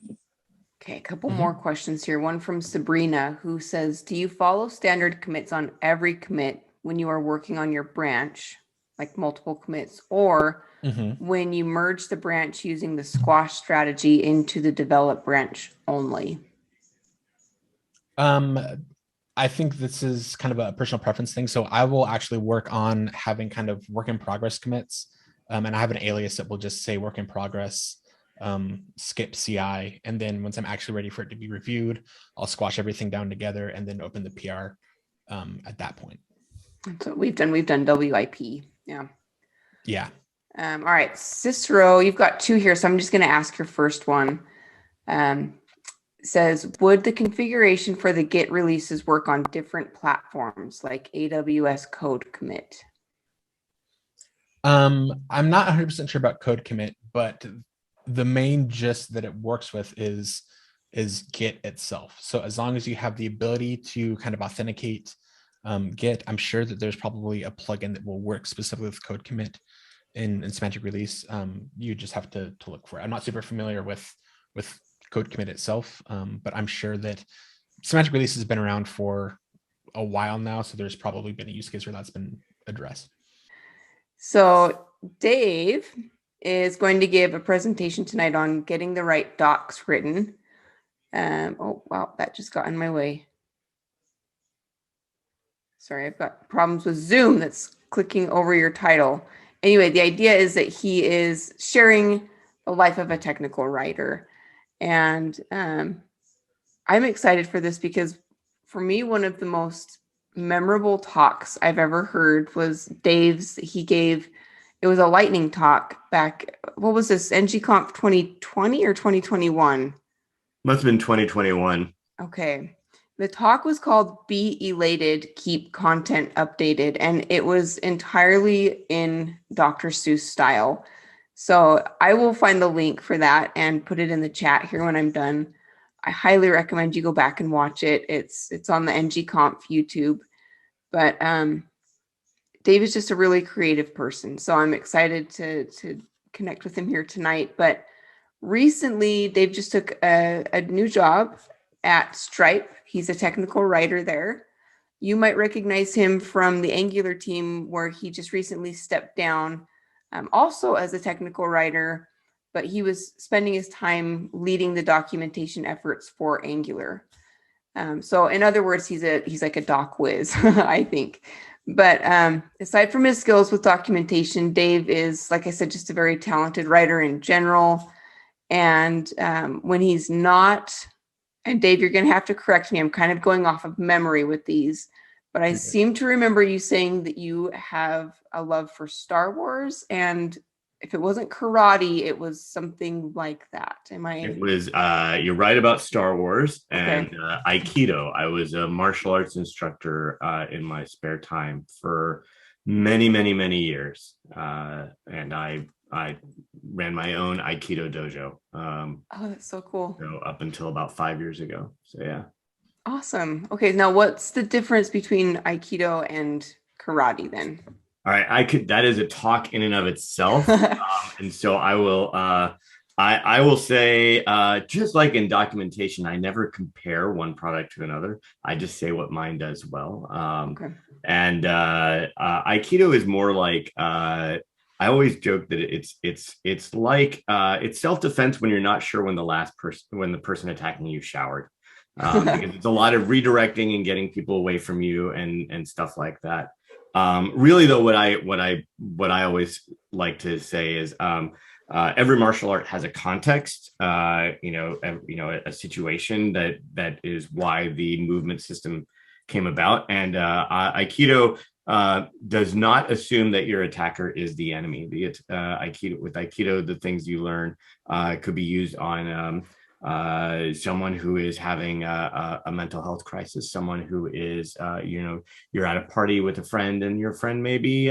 Okay, a couple more questions here. One from Sabrina, who says, do you follow standard commits on every commit when you are working on your branch, like multiple commits, or when you merge the branch using the squash strategy into the develop branch only? I think this is kind of a personal preference thing. So I will actually work on having kind of work in progress commits. And I have an alias that will just say work in progress, skip CI. And then once I'm actually ready for it to be reviewed, I'll squash everything down together and then open the PR at that point. So we've done WIP. Yeah. Yeah. All right, Cicero, you've got two here. So I'm just going to ask your first one. Says, would the configuration for the Git releases work on different platforms like AWS Code Commit? I'm not 100% sure about Code Commit, but the main gist that it works with is Git itself. So as long as you have the ability to kind of authenticate Git, I'm sure that there's probably a plugin that will work specifically with Code Commit in Semantic Release. You just have to look for it. I'm not super familiar with Code Commit itself, but I'm sure that Semantic Release has been around for a while now, so there's probably been a use case where that's been addressed. So Dave is going to give a presentation tonight on getting the right docs written. Oh, wow, that just got in my way. Sorry, I've got problems with Zoom that's clicking over your title. Anyway, the idea is that he is sharing the life of a technical writer. And I'm excited for this because for me, one of the most memorable talks I've ever heard was Dave's. He gave, it was a lightning talk back, what was this, NGConf 2020 or 2021? Must have been 2021. Okay. The talk was called Be Elated, Keep Content Updated, and it was entirely in Dr. Seuss style. So I will find the link for that and put it in the chat here when I'm done. I highly recommend you go back and watch it. It's on the NGConf YouTube. But Dave is just a really creative person. So I'm excited to connect with him here tonight. But recently, Dave just took a new job at Stripe. He's a technical writer there. You might recognize him from the Angular team where he just recently stepped down also as a technical writer, but he was spending his time leading the documentation efforts for Angular. So in other words, he's like a doc whiz, I think. But aside from his skills with documentation, Dave is, like I said, just a very talented writer in general. And when he's not, and Dave, you're going to have to correct me, I'm kind of going off of memory with these, but I seem to remember you saying that you have a love for Star Wars, and if it wasn't karate, it was something like that. Am I? It was, you're right about Star Wars and Okay. Aikido. I was a martial arts instructor in my spare time for many, many, many years. And I ran my own Aikido dojo. Oh, that's so cool. So up until about 5 years ago. So yeah. Awesome. Okay, now what's the difference between Aikido and karate then? All right, that is a talk in and of itself. And so I will say, just like in documentation, I never compare one product to another. I just say what mine does well. Okay. And Aikido is more like, I always joke that it's like it's self-defense when you're not sure when the person attacking you showered. Because it's a lot of redirecting and getting people away from you and stuff like that. Really though, what I always like to say is every martial art has a context, a situation that is why the movement system came about. And Aikido does not assume that your attacker is the enemy. With Aikido, the things you learn could be used on someone who is having a mental health crisis, someone who is, you're at a party with a friend and your friend maybe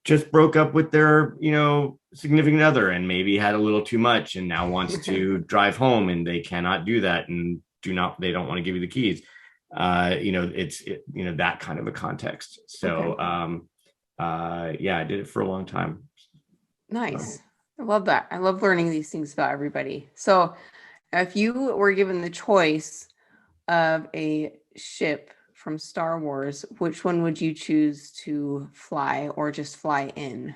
just broke up with their, significant other and maybe had a little too much and now wants to drive home and they cannot do that and they don't want to give you the keys. It's that kind of a context. So, yeah, I did it for a long time. Nice. I love that. I love learning these things about everybody. So if you were given the choice of a ship from Star Wars, which one would you choose to fly or just fly in?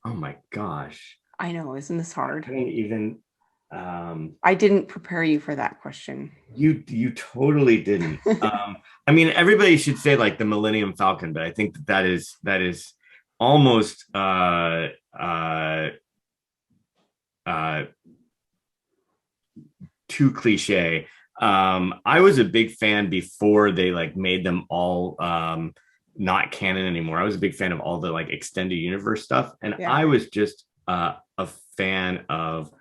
Oh my gosh. I know, isn't this hard? I didn't even I didn't prepare you for that question. You totally didn't. I mean, everybody should say like the Millennium Falcon, but I think that is almost too cliche. I was a big fan before they like made them all not canon anymore. I was a big fan of all the like extended universe stuff, and Yeah. I was just a fan of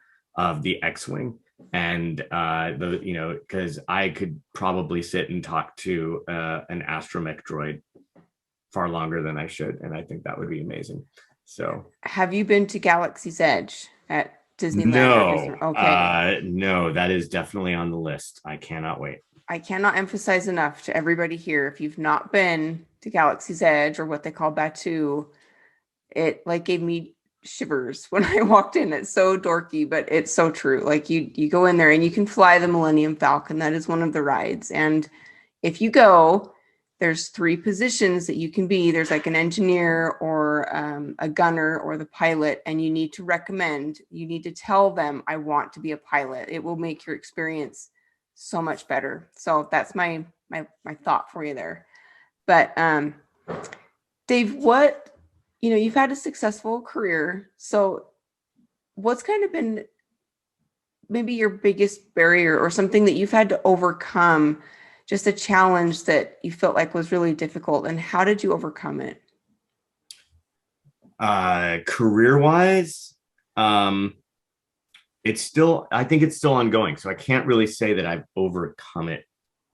the X-wing, and because I could probably sit and talk to an astromech droid far longer than I should, and I think that would be amazing. So, have you been to Galaxy's Edge at Disneyland? No, Okay. No, that is definitely on the list. I cannot wait. I cannot emphasize enough to everybody here, if you've not been to Galaxy's Edge or what they call Batuu, it like gave me shivers when I walked in. It's so dorky, but it's so true. Like you go in there and you can fly the Millennium Falcon. That is one of the rides. And if you go, there's 3 positions that you can be. There's like an engineer or a gunner or the pilot, and you need to tell them, I want to be a pilot. It will make your experience so much better. So that's my thought for you there. But Dave, you've had a successful career. So what's kind of been maybe your biggest barrier or something that you've had to overcome, just a challenge that you felt like was really difficult, and how did you overcome it? Career-wise, I think it's still ongoing, so I can't really say that I've overcome it.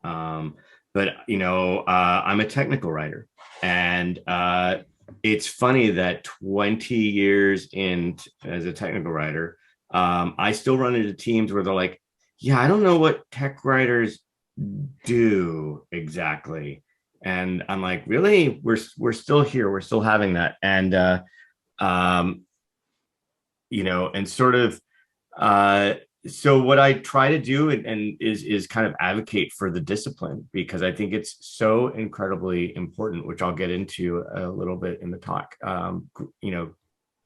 But I'm a technical writer, and it's funny that 20 years in as a technical writer, I still run into teams where they're like, yeah, I don't know what tech writers do exactly. And I'm like, really? We're still here. We're still having that. And, and sort of, so what I try to do is kind of advocate for the discipline, because I think it's so incredibly important, which I'll get into a little bit in the talk.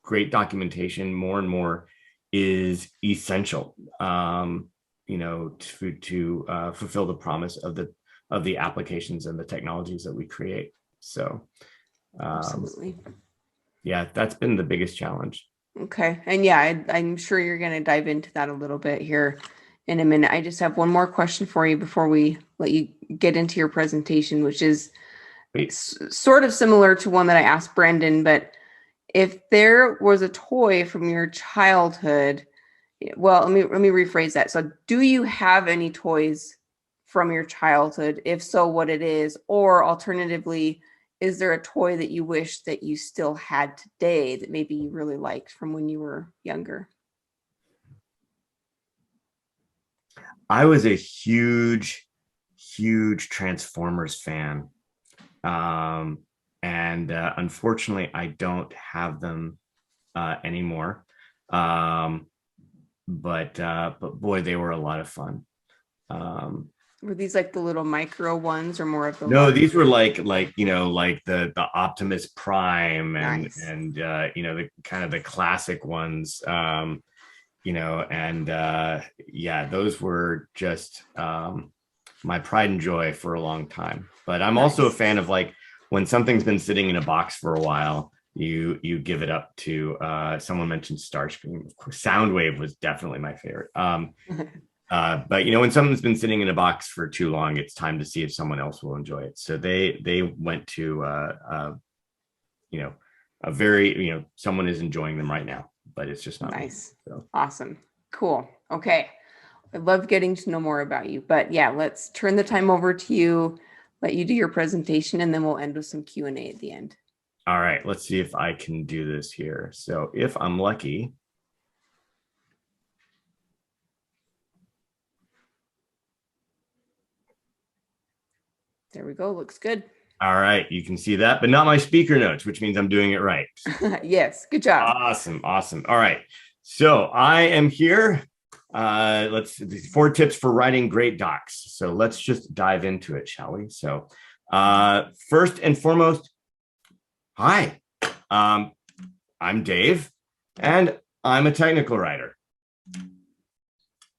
Great documentation more and more is essential, to fulfill the promise of the applications and the technologies that we create. So, Absolutely. Yeah, that's been the biggest challenge. Okay. And yeah, I'm sure you're going to dive into that a little bit here in a minute. I just have one more question for you before we let you get into your presentation, which is sort of similar to one that I asked Brenden, but if there was a toy from your childhood, well, let me rephrase that. So do you have any toys from your childhood? If so, what it is, or alternatively, is there a toy that you wish that you still had today that maybe you really liked from when you were younger? I was a huge Transformers fan. And unfortunately, I don't have them anymore. But boy, they were a lot of fun. Were these like the little micro ones, or more of the No, large? these were like the Optimus Prime and Nice. the kind of the classic ones. Those were just my pride and joy for a long time. But I'm also a fan of, like, when something's been sitting in a box for a while, you give it up to someone mentioned Starscream. Of course, Soundwave was definitely my favorite. But when something's been sitting in a box for too long, it's time to see if someone else will enjoy it. So they went to a very, someone is enjoying them right now, but it's just not nice. Me, so. Awesome. Cool. Okay. I love getting to know more about you, but yeah, let's turn the time over to you, let you do your presentation, and then we'll end with some Q&A at the end. All right, let's see if I can do this here. So if I'm lucky, there we go. Looks good. all right, you can see that, but not my speaker notes, which means I'm doing it right. Yes, good job. Awesome. All right, so I am here. Let's see, 4 tips for writing great docs. So let's just dive into it, shall we? So first and foremost, hi, I'm Dave, and I'm a technical writer.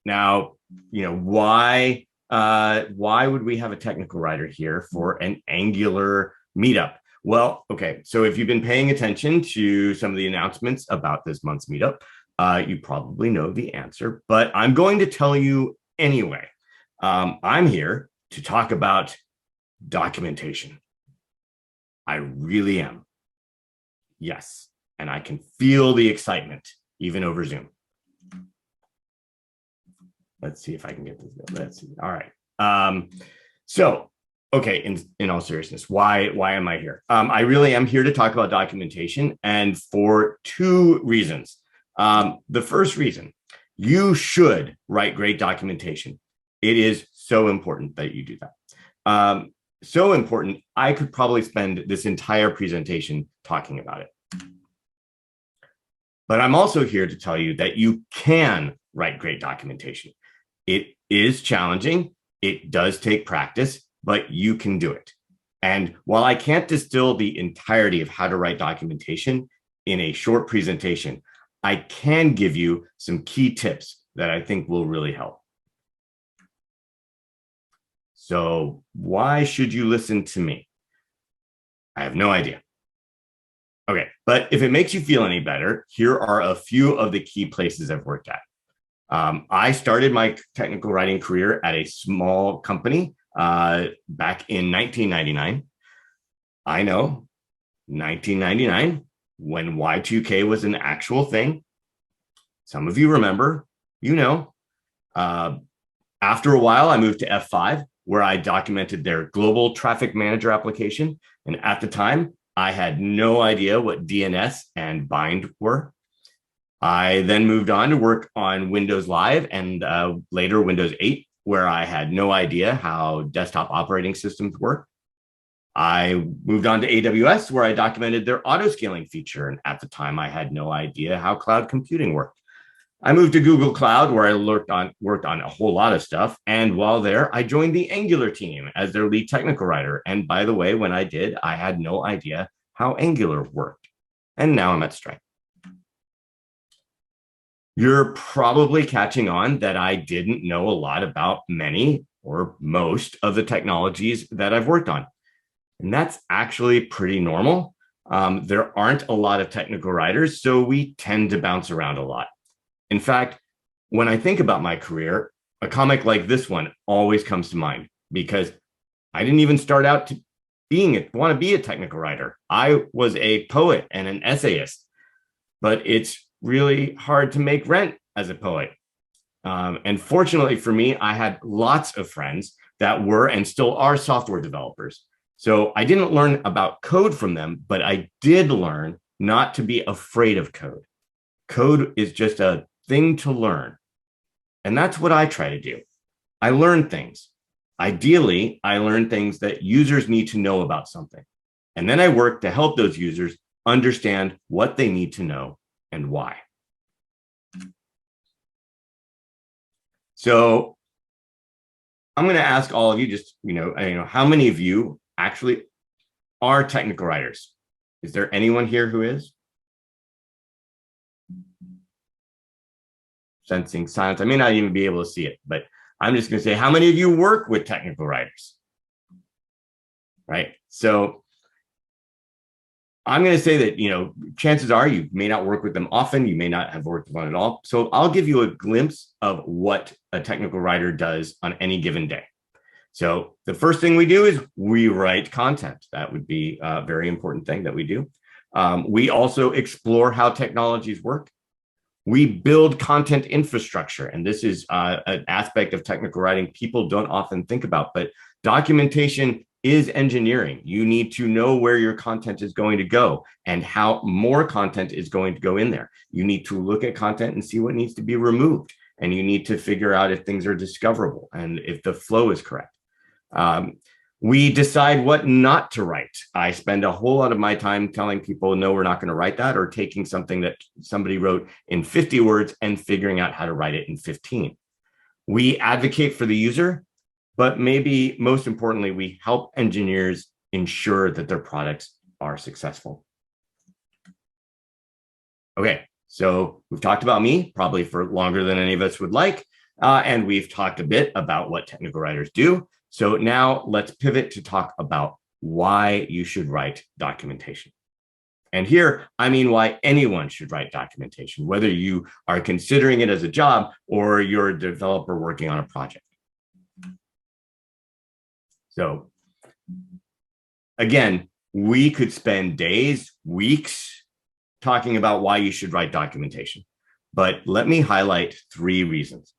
Now, why would we have a technical writer here for an Angular meetup? Well, okay, so if you've been paying attention to some of the announcements about this month's meetup, you probably know the answer, but I'm going to tell you anyway. I'm here to talk about documentation. I really am. Yes, and I can feel the excitement even over Zoom. Let's see if I can get this. Let's see. All right. So, okay, in all seriousness, why am I here? I really am here to talk about documentation, and for 2 reasons. The first reason, you should write great documentation. It is so important that you do that. So important, I could probably spend this entire presentation talking about it. But I'm also here to tell you that you can write great documentation. It is challenging. It does take practice, but you can do it. And while I can't distill the entirety of how to write documentation in a short presentation, I can give you some key tips that I think will really help. So why should you listen to me? I have no idea. Okay, but if it makes you feel any better, here are a few of the key places I've worked at. I started my technical writing career at a small company back in 1999. I know, 1999, when Y2K was an actual thing. Some of you remember, you know. After a while, I moved to F5, where I documented their global traffic manager application. And at the time, I had no idea what DNS and bind were. I then moved on to work on Windows Live and later Windows 8, where I had no idea how desktop operating systems work. I moved on to AWS, where I documented their auto-scaling feature. And at the time, I had no idea how cloud computing worked. I moved to Google Cloud, where I worked on a whole lot of stuff. And while there, I joined the Angular team as their lead technical writer. And by the way, when I did, I had no idea how Angular worked. And now I'm at Stripe. You're probably catching on that I didn't know a lot about many or most of the technologies that I've worked on. And that's actually pretty normal. There aren't a lot of technical writers, so we tend to bounce around a lot. In fact, when I think about my career, a comic like this one always comes to mind because I didn't even start out to want to be a technical writer. I was a poet and an essayist, but it's really hard to make rent as a poet. And fortunately for me, I had lots of friends that were and still are software developers. So I didn't learn about code from them, but I did learn not to be afraid of code. Code is just a thing to learn. And that's what I try to do. I learn things. Ideally, I learn things that users need to know about something. And then I work to help those users understand what they need to know and why. So I'm going to ask all of you, just, how many of you actually are technical writers? Is there anyone here who is? Sensing silence. I may not even be able to see it, but I'm just going to say, how many of you work with technical writers? Right. So I'm going to say that, chances are you may not work with them often. You may not have worked with one at all. So I'll give you a glimpse of what a technical writer does on any given day. So the first thing we do is we write content. That would be a very important thing that we do. We also explore how technologies work. We build content infrastructure. And this is an aspect of technical writing people don't often think about, but documentation is engineering. You need to know where your content is going to go and how more content is going to go in there. You need to look at content and see what needs to be removed. And you need to figure out if things are discoverable and if the flow is correct. We decide what not to write. I spend a whole lot of my time telling people, no, we're not going to write that, or taking something that somebody wrote in 50 words and figuring out how to write it in 15. We advocate for the user, but maybe most importantly, we help engineers ensure that their products are successful. Okay, so we've talked about me probably for longer than any of us would like, and we've talked a bit about what technical writers do. So now let's pivot to talk about why you should write documentation. And here, I mean why anyone should write documentation, whether you are considering it as a job or you're a developer working on a project. So again, we could spend days, weeks talking about why you should write documentation, but let me highlight 3 reasons.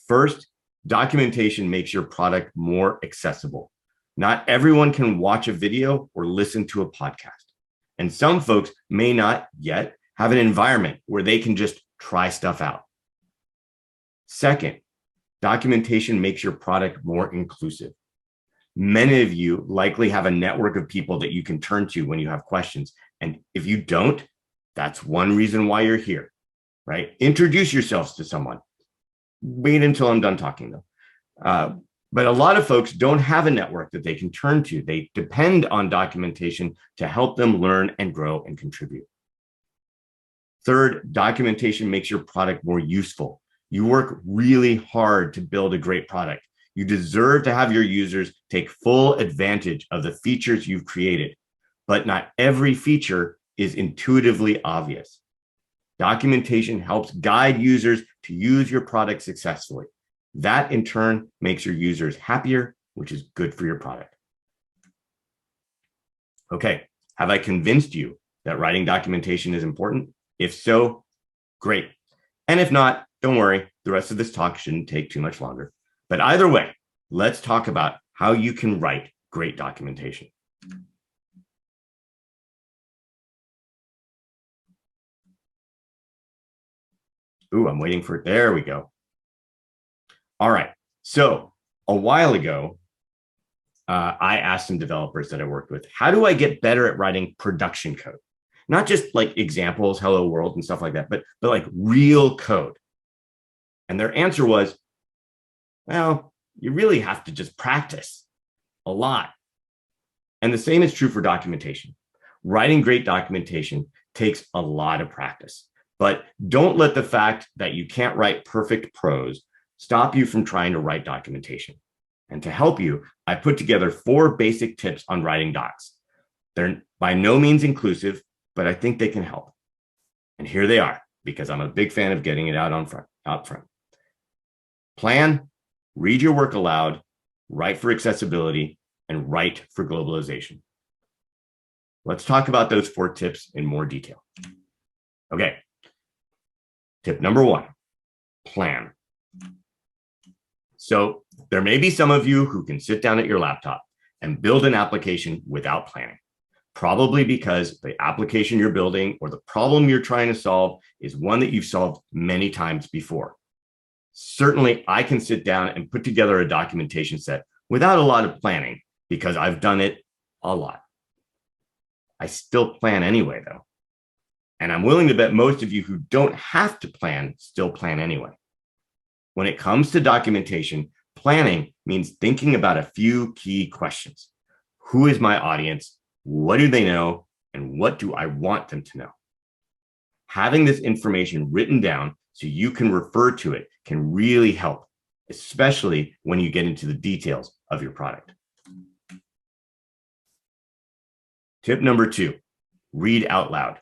First, documentation makes your product more accessible. Not everyone can watch a video or listen to a podcast. And some folks may not yet have an environment where they can just try stuff out. Second, documentation makes your product more inclusive. Many of you likely have a network of people that you can turn to when you have questions. And if you don't, that's one reason why you're here, right? Introduce yourselves to someone. Wait until I'm done talking though. But a lot of folks don't have a network that they can turn to. They depend on documentation to help them learn and grow and contribute. Third, documentation makes your product more useful. You work really hard to build a great product. You deserve to have your users take full advantage of the features you've created. but not every feature is intuitively obvious. Documentation helps guide users to use your product successfully. That in turn makes your users happier, which is good for your product. Okay, have I convinced you that writing documentation is important? If so, great. And if not, don't worry, the rest of this talk shouldn't take too much longer. But either way, let's talk about how you can write great documentation. Ooh, I'm waiting for it. There we go. All right. So a while ago, I asked some developers that I worked with, how do I get better at writing production code? Not just like examples, hello world and stuff like that, but like real code. And their answer was, well, you really have to just practice a lot. And the same is true for documentation. Writing great documentation takes a lot of practice, but don't let the fact that you can't write perfect prose stop you from trying to write documentation. And to help you, I put together 4 basic tips on writing docs. They're by no means inclusive, but I think they can help. And here they are, because I'm a big fan of getting it out front. Plan, read your work aloud, write for accessibility, and write for globalization. Let's talk about those 4 tips in more detail. Okay. Tip number 1, plan. So there may be some of you who can sit down at your laptop and build an application without planning, probably because the application you're building or the problem you're trying to solve is one that you've solved many times before. Certainly, I can sit down and put together a documentation set without a lot of planning because I've done it a lot. I still plan anyway, though. And I'm willing to bet most of you who don't have to plan still plan anyway. When it comes to documentation, planning means thinking about a few key questions. Who is my audience? What do they know? And what do I want them to know? Having this information written down so you can refer to it can really help, especially when you get into the details of your product. Tip number 2, read out loud.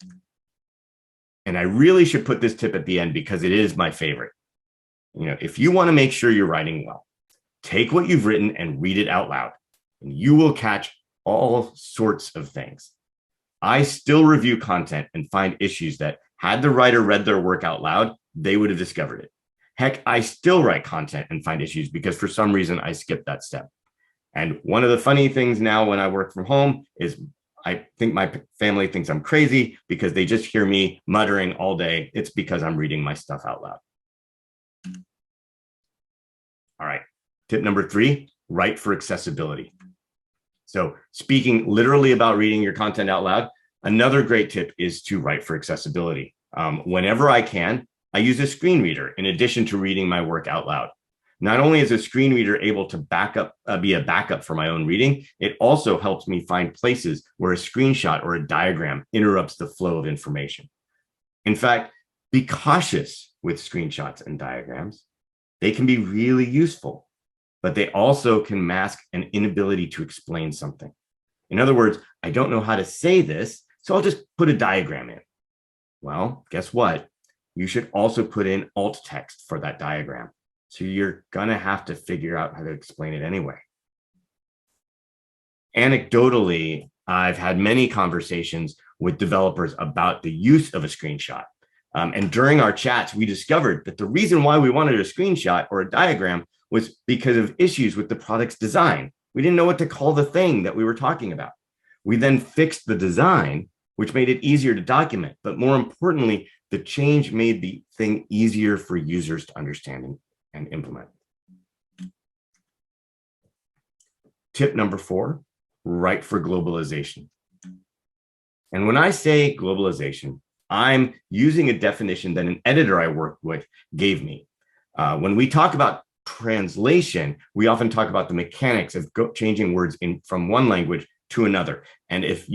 And I really should put this tip at the end because it is my favorite. If you want to make sure you're writing well, take what you've written and read it out loud, and you will catch all sorts of things. I still review content and find issues that had the writer read their work out loud, they would have discovered it. Heck, I still write content and find issues because for some reason I skipped that step. And one of the funny things now when I work from home is I think my family thinks I'm crazy because they just hear me muttering all day. It's because I'm reading my stuff out loud. All right, tip number 3, write for accessibility. So speaking literally about reading your content out loud, another great tip is to write for accessibility. Whenever I can, I use a screen reader in addition to reading my work out loud. Not only is a screen reader able to be a backup for my own reading, it also helps me find places where a screenshot or a diagram interrupts the flow of information. In fact, be cautious with screenshots and diagrams. They can be really useful, but they also can mask an inability to explain something. In other words, I don't know how to say this, so I'll just put a diagram in. Well, guess what? You should also put in alt text for that diagram. So you're going to have to figure out how to explain it anyway. Anecdotally, I've had many conversations with developers about the use of a screenshot. And during our chats, we discovered that the reason why we wanted a screenshot or a diagram was because of issues with the product's design. We didn't know what to call the thing that we were talking about. We then fixed the design, which made it easier to document. But more importantly, the change made the thing easier for users to understand and implement. Tip number 4, write for globalization. And when I say globalization, I'm using a definition that an editor I worked with gave me. When we talk about translation, we often talk about the mechanics of changing words from one language to another. And if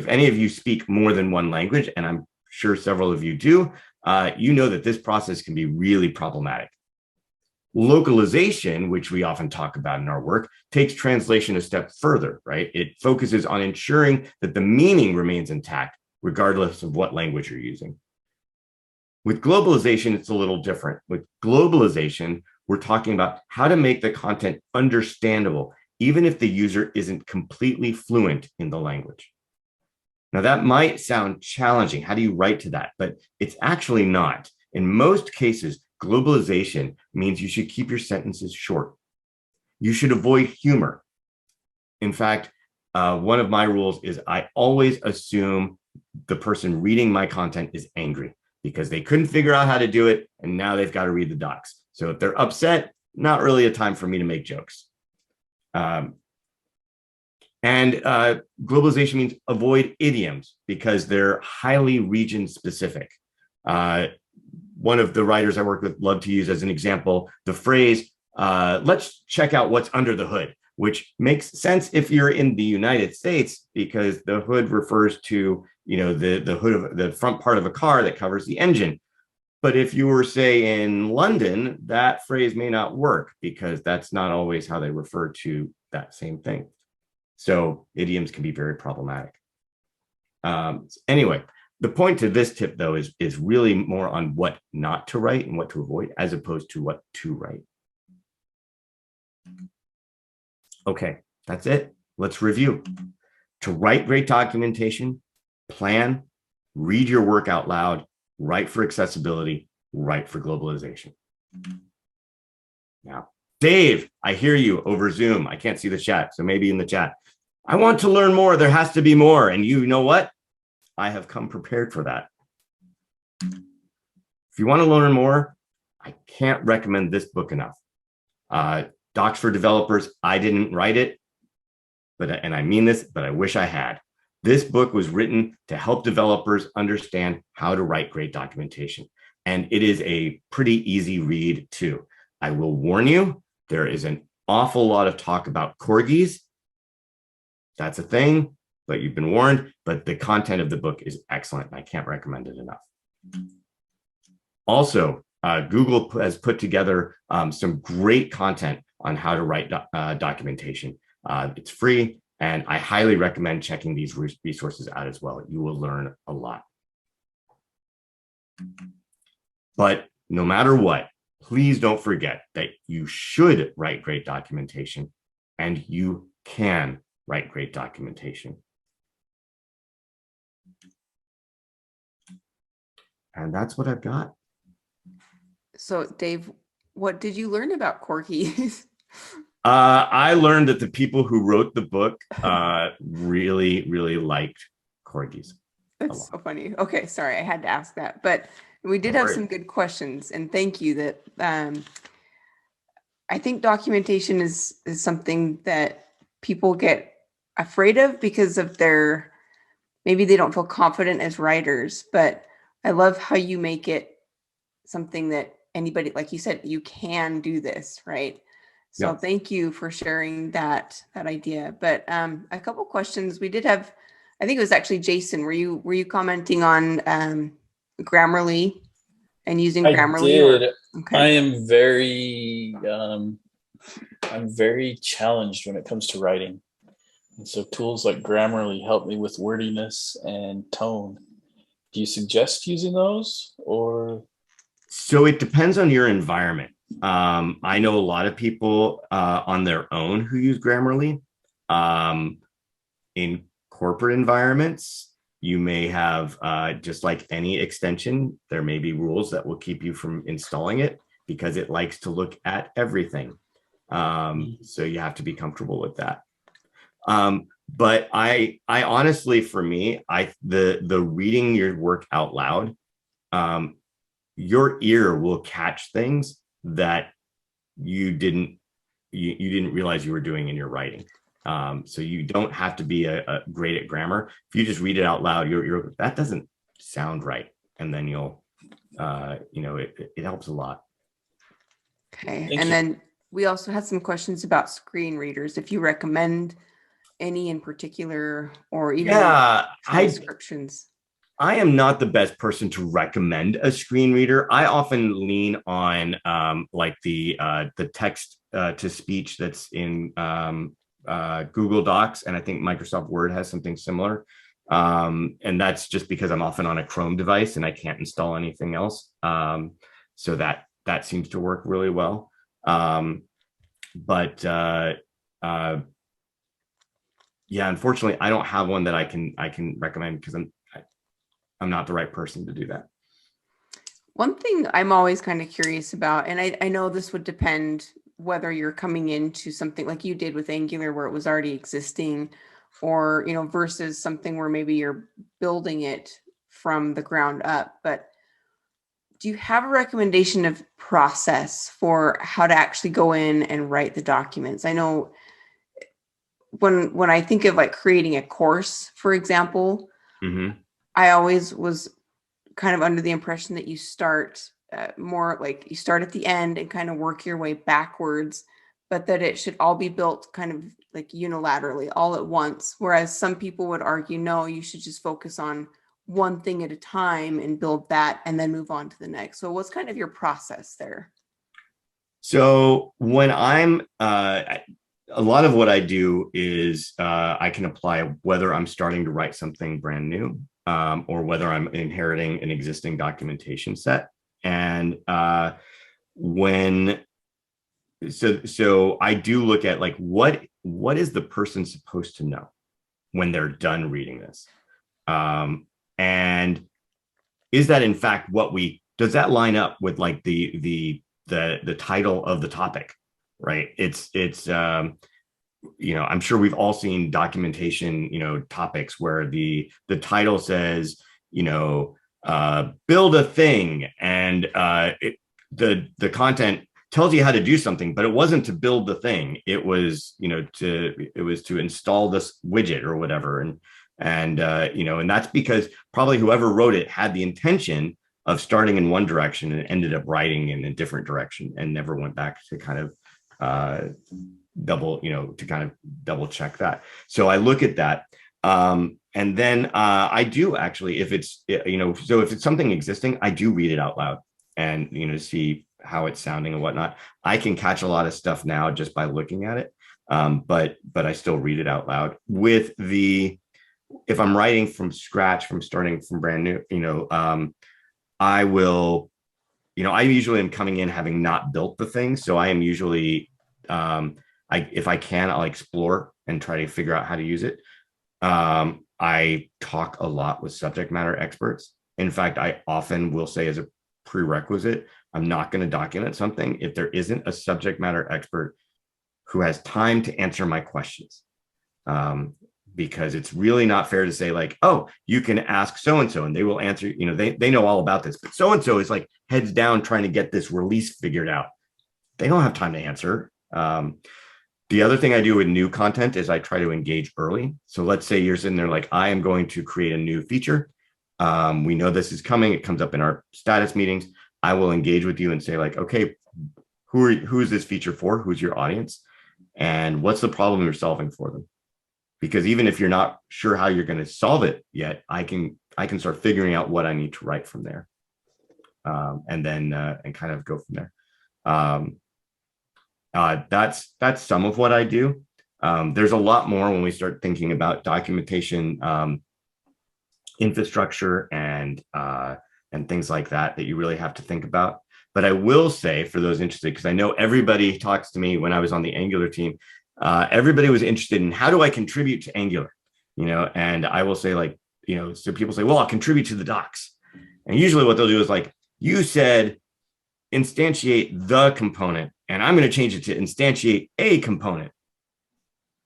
any of you speak more than one language, and I'm sure several of you do, you know that this process can be really problematic. Localization, which we often talk about in our work, takes translation a step further, right? It focuses on ensuring that the meaning remains intact, regardless of what language you're using. With globalization, it's a little different. With globalization, we're talking about how to make the content understandable, even if the user isn't completely fluent in the language. Now, that might sound challenging. How do you write to that? But it's actually not. In most cases, globalization means you should keep your sentences short. You should avoid humor. In fact, one of my rules is I always assume the person reading my content is angry because they couldn't figure out how to do it, and now they've got to read the docs. So if they're upset, not really a time for me to make jokes. Globalization means avoid idioms because they're highly region specific. One of the writers I work with loved to use as an example the phrase, let's check out what's under the hood, which makes sense if you're in the United States because the hood refers to, the hood of the front part of a car that covers the engine. But if you were, say, in London, that phrase may not work because that's not always how they refer to that same thing. So idioms can be very problematic. Anyway, the point to this tip, though, is really more on what not to write and what to avoid as opposed to what to write. Okay, that's it. Let's review. To write great documentation, plan, read your work out loud, write for accessibility, write for globalization. Now, Dave, I hear you over Zoom. I can't see the chat, so maybe in the chat. I want to learn more. There has to be more. And you know what? I have come prepared for that. If you want to learn more, I can't recommend this book enough. Docs for Developers. I didn't write it, and I mean this, but I wish I had. This book was written to help developers understand how to write great documentation. And it is a pretty easy read too. I will warn you, there is an awful lot of talk about corgis. That's a thing, but you've been warned. But the content of the book is excellent, and I can't recommend it enough. Also, Google has put together some great content on how to write documentation. It's free, and I highly recommend checking these resources out as well. You will learn a lot. But no matter what, please don't forget that you should write great documentation, and you can write great documentation. And that's what I've got. So, Dave, what did you learn about corgis? I learned that the people who wrote the book really, really liked corgis. That's so funny. Okay, sorry, I had to ask that. But we did have some good questions, and thank you. That I think documentation is something that people get afraid of because of maybe they don't feel confident as writers. But I love how you make it something that anybody, like you said, you can do this, right? So Thank you for sharing that idea. But a couple questions we did have. I think it was actually Jason. Were you commenting on Grammarly and using Grammarly? I did. Okay. I am very I'm very challenged when it comes to writing. And so tools like Grammarly help me with wordiness and tone. Do you suggest using those, or? So it depends on your environment. I know a lot of people on their own who use Grammarly. In corporate environments, you may have, just like any extension, there may be rules that will keep you from installing it because it likes to look at everything. So you have to be comfortable with that. But I honestly, for me, the reading your work out loud, your ear will catch things that you didn't realize you were doing in your writing. So you don't have to be a great at grammar. If you just read it out loud, you're that doesn't sound right, and then you'll, it helps a lot. Okay, and then we also had some questions about screen readers. If you recommend any in particular, or even transcriptions. I am not the best person to recommend a screen reader. I often lean on like the text to speech that's in Google Docs, and I think Microsoft Word has something similar. And that's just because I'm often on a Chrome device and I can't install anything else. So that seems to work really well. But yeah, unfortunately, I don't have one that I can recommend because I'm not the right person to do that. One thing I'm always kind of curious about, and I know this would depend whether you're coming into something like you did with Angular where it was already existing, or, you know, versus something where maybe you're building it from the ground up. But do you have a recommendation of process for how to actually go in and write the documents? I know when I think of like creating a course, for example, I always was kind of under the impression that you start more like you start at the end and kind of work your way backwards, but that it should all be built kind of like unilaterally all at once. Whereas some people would argue, no, you should just focus on one thing at a time and build that and then move on to the next. So what's kind of your process there? So when I'm a lot of what I do is I can apply whether I'm starting to write something brand new or whether I'm inheriting an existing documentation set. And so I do look at like what is the person supposed to know when they're done reading this, and is that in fact does that line up with like the title of the topic, right? It's you know, I'm sure we've all seen documentation, you know, topics where the title says, you know, build a thing, and the content tells you how to do something, but it wasn't to build the thing. It was, you know, to install this widget or whatever, and you know, and that's because probably whoever wrote it had the intention of starting in one direction and ended up writing in a different direction and never went back to kind of double check that. So I look at that. And then I do actually, if it's, you know, so if it's something existing, I do read it out loud and, you know, see how it's sounding and whatnot. I can catch a lot of stuff now just by looking at it. But I still read it out loud if I'm writing from scratch, from starting from brand new, you know, I will, you know, I usually am coming in having not built the thing. So I am usually, if I can, I'll explore and try to figure out how to use it. I talk a lot with subject matter experts. In fact, I often will say as a prerequisite, I'm not going to document something if there isn't a subject matter expert who has time to answer my questions. Because it's really not fair to say like, oh, you can ask so-and-so and they will answer, you know, they know all about this, but so-and-so is like heads down trying to get this release figured out. They don't have time to answer. The other thing I do with new content is I try to engage early. So let's say you're sitting there like, I am going to create a new feature. We know this is coming. It comes up in our status meetings. I will engage with you and say like, okay, who is this feature for? Who's your audience? And what's the problem you're solving for them? Because even if you're not sure how you're going to solve it yet, I can start figuring out what I need to write from there, and then and kind of go from there. That's some of what I do. There's a lot more when we start thinking about documentation, infrastructure, and things like that you really have to think about. But I will say, for those interested, because I know everybody talks to me when I was on the Angular team. Everybody was interested in how do I contribute to Angular, you know, and I will say like, you know, so people say, well, I'll contribute to the docs. And usually what they'll do is like, you said instantiate the component and I'm going to change it to instantiate a component.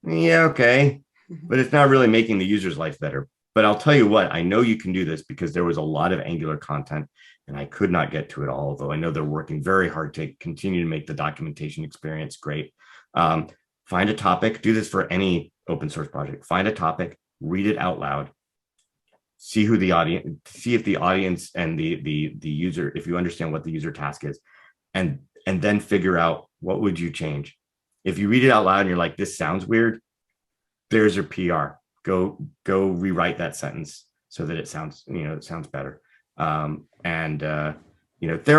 Yeah, okay. But it's not really making the user's life better. But I'll tell you what, I know you can do this because there was a lot of Angular content and I could not get to it all, although I know they're working very hard to continue to make the documentation experience great. Find a topic, do this for any open source project, find a topic, read it out loud, see if the audience and the user, if you understand what the user task is, and then figure out what would you change. If you read it out loud and you're like, this sounds weird, there's your PR. Go rewrite that sentence so that it sounds, it sounds better. There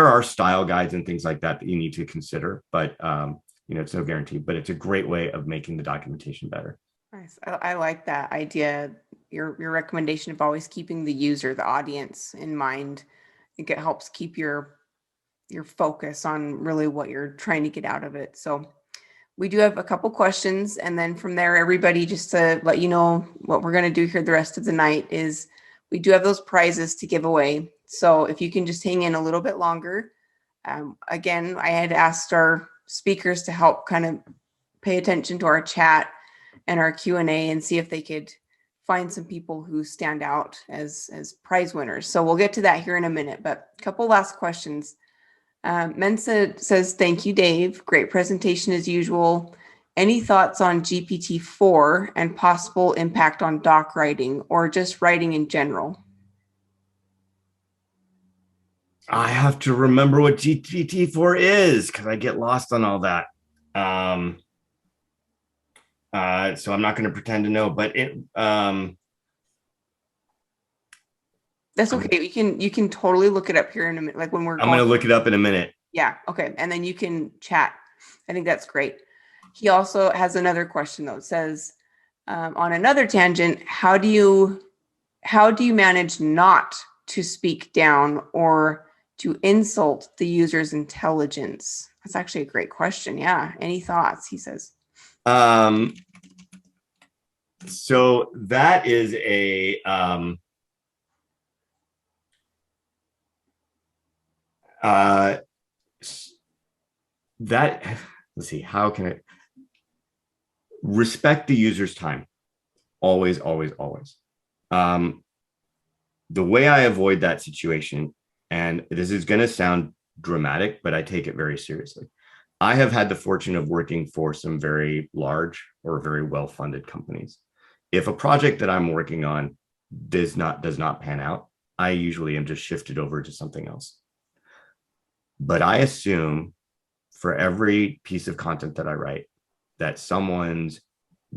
are style guides and things like that that you need to consider, but it's no guarantee, but it's a great way of making the documentation better. Nice. I like that idea. Your recommendation of always keeping the user, the audience in mind. I think it helps keep your focus on really what you're trying to get out of it. So we do have a couple questions, and then from there, everybody, just to let you know what we're going to do here the rest of the night is we do have those prizes to give away. So if you can just hang in a little bit longer. Again, I had asked our speakers to help kind of pay attention to our chat and our Q&A and see if they could find some people who stand out as prize winners. So we'll get to that here in a minute, but a couple last questions. Mensa says, thank you, Dave. Great presentation as usual. Any thoughts on GPT-4 and possible impact on doc writing or just writing in general? I have to remember what GPT-4 is because I get lost on all that. So I'm not going to pretend to know, but that's okay. You can totally look it up here in a minute. Like when we're I'm going to look it up in a minute. Yeah. Okay. And then you can chat. I think that's great. He also has another question though. It says, on another tangent, how do you manage not to speak down or to insult the user's intelligence? That's actually a great question. Yeah. Any thoughts? He says. So that is let's see, how can I respect the user's time? Always, always, always. The way I avoid that situation, and this is going to sound dramatic, but I take it very seriously. I have had the fortune of working for some very large or very well-funded companies. If a project that I'm working on does not pan out, I usually am just shifted over to something else. But I assume for every piece of content that I write, that someone's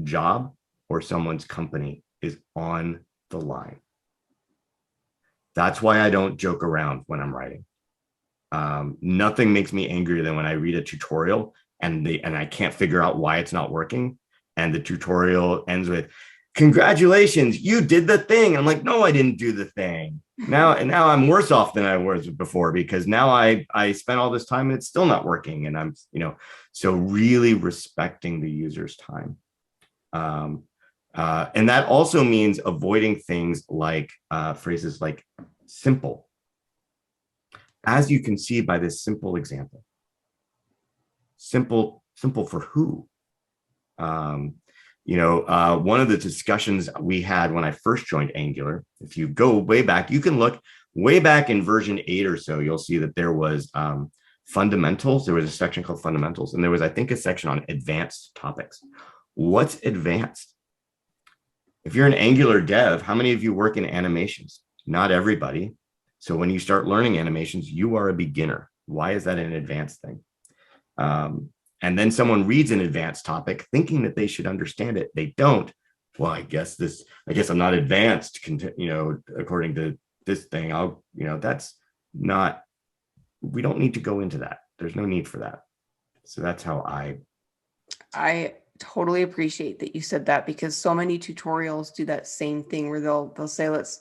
job or someone's company is on the line. That's why I don't joke around when I'm writing. Nothing makes me angrier than when I read a tutorial and I can't figure out why it's not working. And the tutorial ends with, congratulations, you did the thing. I'm like, no, I didn't do the thing. Now I'm worse off than I was before because now I spent all this time and it's still not working. And I'm, so really respecting the user's time. And that also means avoiding things like phrases like simple. As you can see by this simple example, simple for who? One of the discussions we had when I first joined Angular, if you go way back, you can look way back in version 8 or so, you'll see that there was fundamentals. There was a section called fundamentals, and there was, I think, a section on advanced topics. What's advanced? If you're an Angular dev, how many of you work in animations? Not everybody. So when you start learning animations, you are a beginner. Why is that an advanced thing? And then someone reads an advanced topic thinking that they should understand it. They don't. Well, I guess I'm not advanced, according to this thing. That's not, we don't need to go into that. There's no need for that. So that's how I totally appreciate that you said that, because so many tutorials do that same thing where they'll say, let's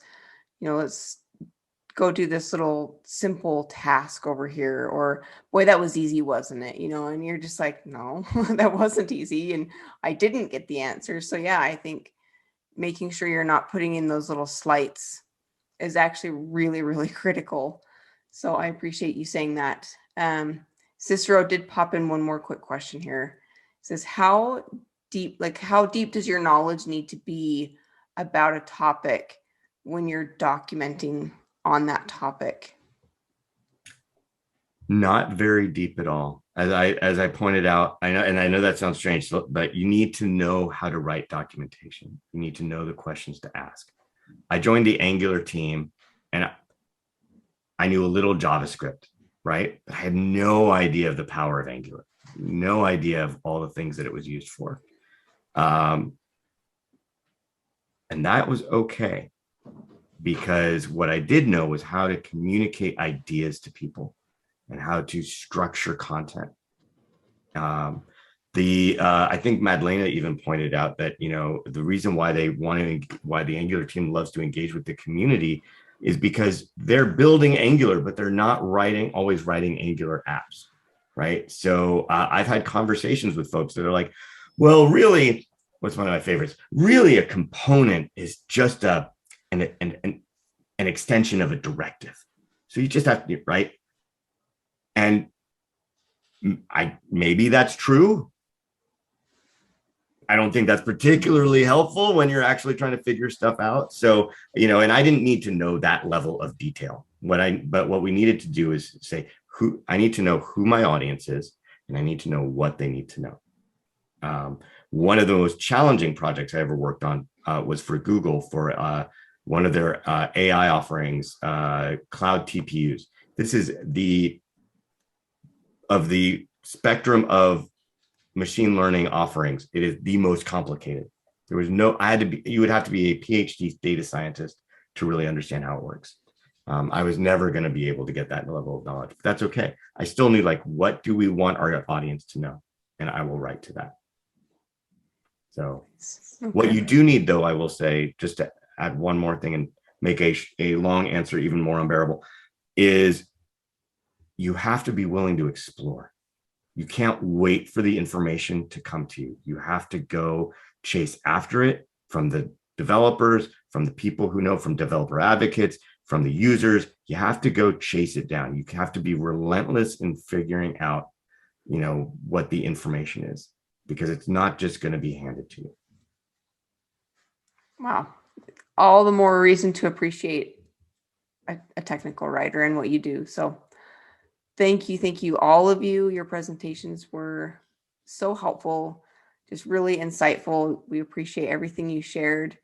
go do this little simple task over here, or boy, that was easy, wasn't it? And you're just like, no, that wasn't easy. And I didn't get the answer. So yeah, I think making sure you're not putting in those little slights is actually really, really critical. So I appreciate you saying that. Cicero did pop in one more quick question here. It says, how deep does your knowledge need to be about a topic when you're documenting on that topic? Not very deep at all. As I pointed out, I know that sounds strange, but you need to know how to write documentation. You need to know the questions to ask. I joined the Angular team and I knew a little JavaScript, right? But I had no idea of the power of Angular, no idea of all the things that it was used for. And that was okay. because what I did know was how to communicate ideas to people and how to structure content. I think Madleina even pointed out that, you know, the reason why why the Angular team loves to engage with the community is because they're building Angular, but they're not always writing Angular apps, right? So I've had conversations with folks that are like, well, really, what's one of my favorites? Really, a component is just an extension of a directive. So you just have to, right? And maybe that's true. I don't think that's particularly helpful when you're actually trying to figure stuff out. So, you know, and I didn't need to know that level of detail. But what we needed to do is say, I need to know who my audience is, and I need to know what they need to know. One of the most challenging projects I ever worked on was for Google for one of their AI offerings, cloud TPUs. This is the spectrum of machine learning offerings, it is the most complicated. You would have to be a PhD data scientist to really understand how it works. I was never going to be able to get that level of knowledge, but that's okay. I still knew, like, what do we want our audience to know? And I will write to that. So what you do need, though, I will say, just to add one more thing and make a long answer even more unbearable, is you have to be willing to explore. You can't wait for the information to come to you. You have to go chase after it from the developers, from the people who know, from developer advocates, from the users. You have to go chase it down. You have to be relentless in figuring out, you know, what the information is, because it's not just going to be handed to you. Wow. All the more reason to appreciate a technical writer and what you do. So thank you, all of you. Your presentations were so helpful, just really insightful. We appreciate everything you shared.